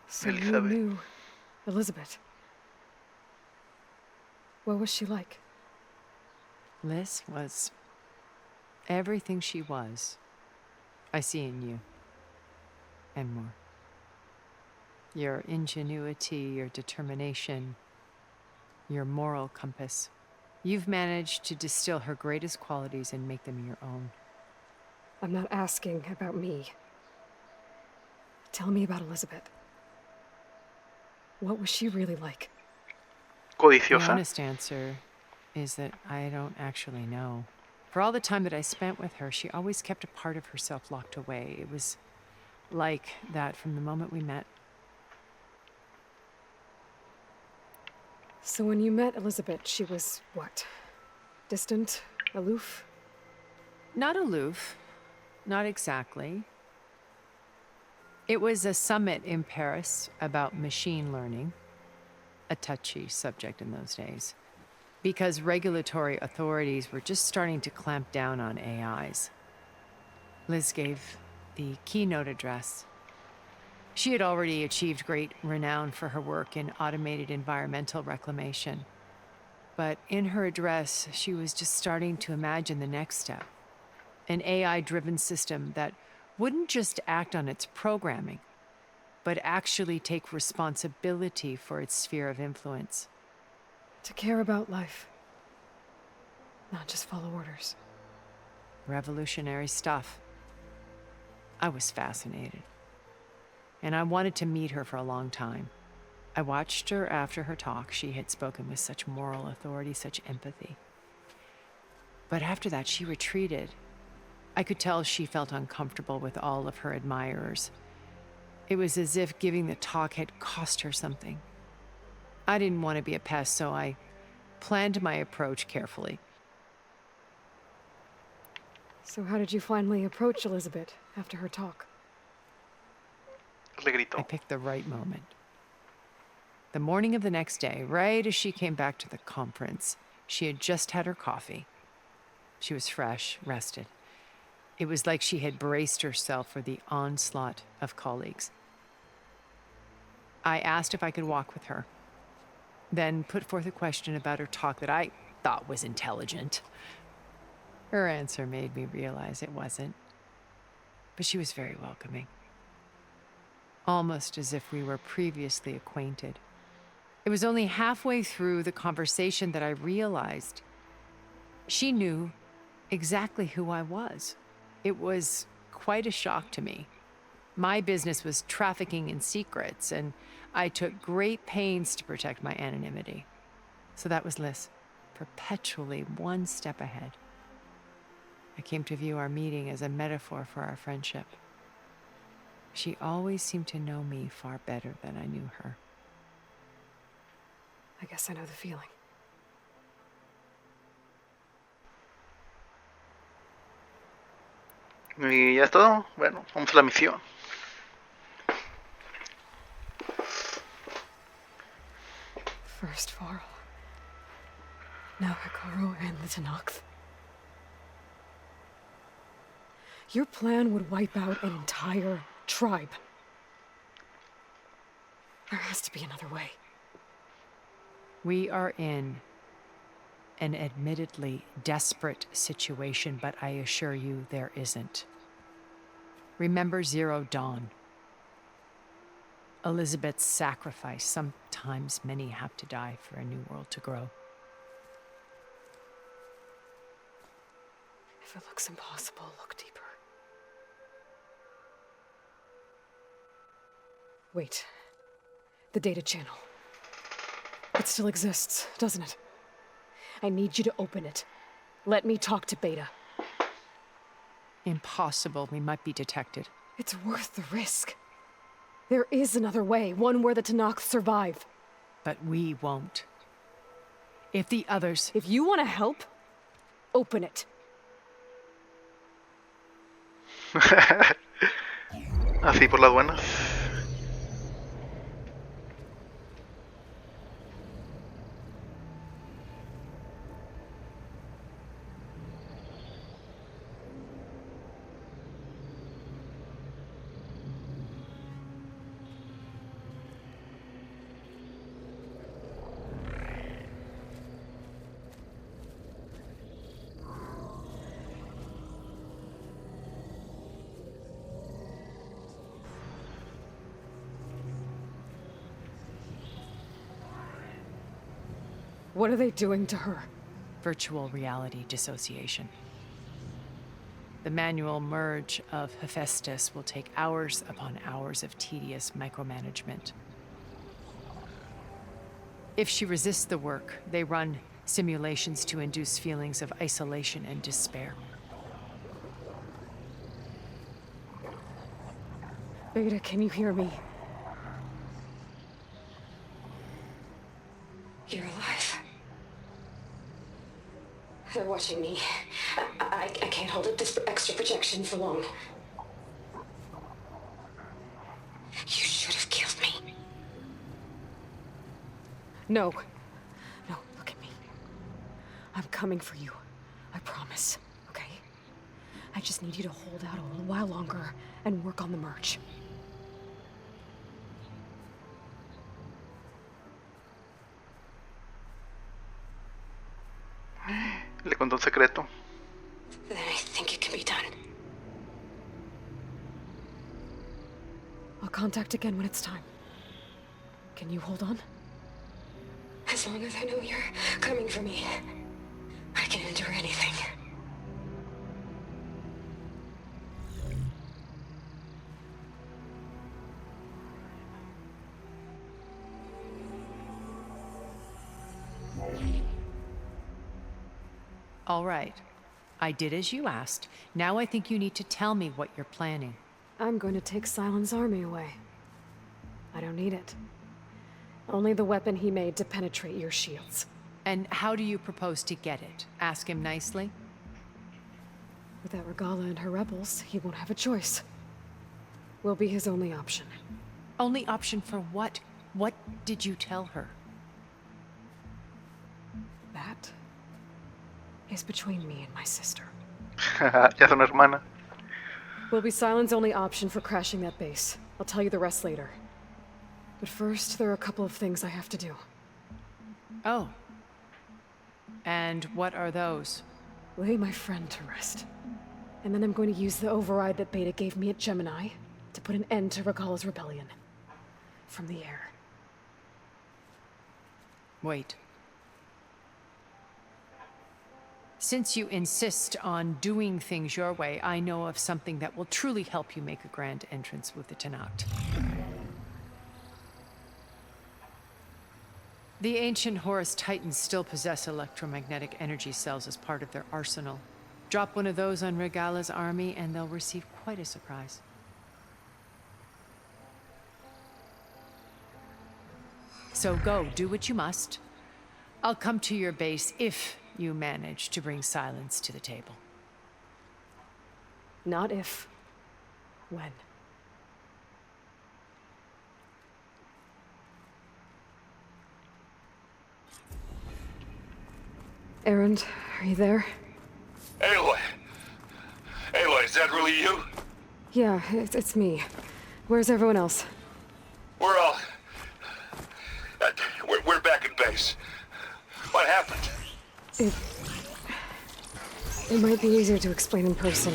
Speaker 2: So you
Speaker 1: Elizabeth.
Speaker 2: knew Elizabeth. What was she like?
Speaker 13: Liz was everything she was. I see in you. And more. Your ingenuity, your determination, your moral compass. You've managed to distill her greatest qualities and make them your own.
Speaker 2: I'm not asking about me. Tell me about Elizabeth. What was she really like?
Speaker 13: The
Speaker 1: Codiciosa.
Speaker 13: honest answer is that I don't actually know. For all the time that I spent with her, she always kept a part of herself locked away. It was like that from the moment we met.
Speaker 2: So when you met Elizabeth, she was what? Distant? Aloof?
Speaker 13: Not aloof. Not exactly. It was a summit in Paris about machine learning, a touchy subject in those days, because regulatory authorities were just starting to clamp down on AIs. Liz gave the keynote address. She had already achieved great renown for her work in automated environmental reclamation. But in her address, she was just starting to imagine the next step. An AI-driven system that wouldn't just act on its programming, but actually take responsibility for its sphere of influence.
Speaker 2: To care about life. Not just follow orders.
Speaker 13: Revolutionary stuff. I was fascinated. And I wanted to meet her for a long time. I watched her after her talk. She had spoken with such moral authority, such empathy. But after that, she retreated. I could tell she felt uncomfortable with all of her admirers. It was as if giving the talk had cost her something. I didn't want to be a pest, so I planned my approach carefully.
Speaker 2: So how did you finally approach Elizabeth after her talk?
Speaker 1: Le gritó.
Speaker 13: I picked the right moment. The morning of the next day, right as she came back to the conference, she had just had her coffee. She was fresh, rested. It was like she had braced herself for the onslaught of colleagues. I asked if I could walk with her, then put forth a question about her talk that I thought was intelligent. Her answer made me realize it wasn't, but she was very welcoming. Almost as if we were previously acquainted. It was only halfway through the conversation that I realized she knew exactly who I was. It was quite a shock to me. My business was trafficking in secrets, and I took great pains to protect my anonymity. So that was Liz, perpetually one step ahead. I came to view our meeting as a metaphor for our friendship. She always seemed to know me far better than I knew her.
Speaker 2: I guess I know the feeling.
Speaker 1: Y ya es todo. Bueno, vamos a la misión.
Speaker 2: First Varl. Now Hikaru and the Tenakth. Your plan would wipe out an entire tribe. There has to be another way.
Speaker 13: We are in an admittedly desperate situation, but I assure you there isn't. Remember Zero Dawn. Elizabeth's sacrifice. Sometimes many have to die for a new world to grow.
Speaker 2: If it looks impossible, look deeper. Wait. The data channel. It still exists, doesn't it? I need you to open it. Let me talk to Beta.
Speaker 13: Impossible. We might be detected.
Speaker 2: It's worth the risk. There is another way, one where the Tanakh survive.
Speaker 13: But we won't. If the others...
Speaker 2: If you want to help, open it.
Speaker 1: Así por las buenas.
Speaker 2: What are they doing to her?
Speaker 13: Virtual reality dissociation. The manual merge of Hephaestus will take hours upon hours of tedious micromanagement. If she resists the work, they run simulations to induce feelings of isolation and despair.
Speaker 2: Beta, can you hear me?
Speaker 8: You're alive. They're watching me. I can't hold up this extra projection for long. You should have killed me.
Speaker 2: No. No, look at me. I'm coming for you. I promise, okay? I just need you to hold out a little while longer and work on the merge.
Speaker 1: Le contó un secreto.
Speaker 8: Then I think it can be done.
Speaker 2: I'll contact again when it's time. Can you hold on?
Speaker 8: As long as I know you're coming for me, I can endure anything.
Speaker 13: All right. I did as you asked. Now I think you need to tell me what you're planning.
Speaker 2: I'm going to take Silent's army away. I don't need it. Only the weapon he made to penetrate your shields.
Speaker 13: And how do you propose to get it? Ask him nicely?
Speaker 2: Without Regala and her rebels, he won't have a choice. We'll be his only option.
Speaker 13: Only option for what? What did you tell her?
Speaker 2: That is between me and my sister.
Speaker 1: Ya son hermana.
Speaker 2: Will be Silent's only option for crashing that base. I'll tell you the rest later. But first, there are a couple of things I have to do.
Speaker 13: Oh. And what are those?
Speaker 2: Lay my friend to rest. And then I'm going to use the override that Beta gave me at Gemini to put an end to Regala's rebellion. From the air.
Speaker 13: Wait. Since you insist on doing things your way, I know of something that will truly help you make a grand entrance with the Tanakh. The ancient Horus Titans still possess electromagnetic energy cells as part of their arsenal. Drop one of those on Regala's army and they'll receive quite a surprise. So go, do what you must. I'll come to your base if you manage to bring silence to the table.
Speaker 2: Not if. When. Erend, are you there?
Speaker 4: Aloy! Aloy, is that really you?
Speaker 2: Yeah, it's me. Where's everyone else?
Speaker 4: We're all... we're back at base. What happened?
Speaker 2: It might be easier to explain in person.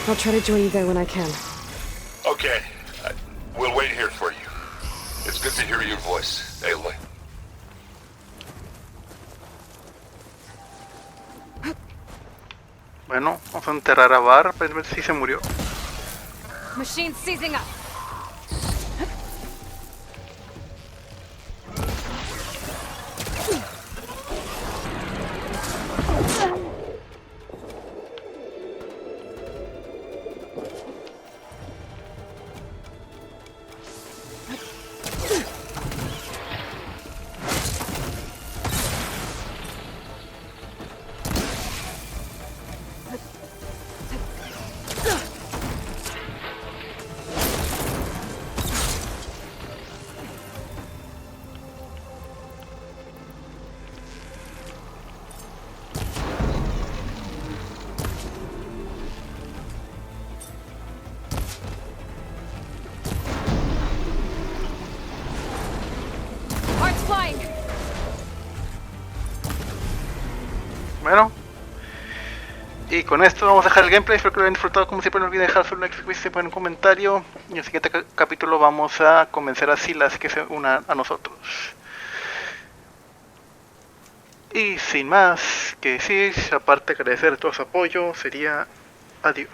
Speaker 2: I'll try to join you there when I can.
Speaker 4: Okay. We'll wait here for you. It's good to hear your voice, Aloy.
Speaker 1: Bueno, vamos a enterrar a Bar, aparentemente sí se murió.
Speaker 10: Machine seizing up.
Speaker 2: fine.
Speaker 1: Bueno. Y con esto vamos a dejar el gameplay. Espero que lo hayan disfrutado. Como siempre, no olviden dejar su like, suscribirse, poner un comentario. Y en el siguiente capítulo vamos a convencer a Silas que se una a nosotros. Y sin más que decir, aparte de agradecer todo su apoyo, sería adiós.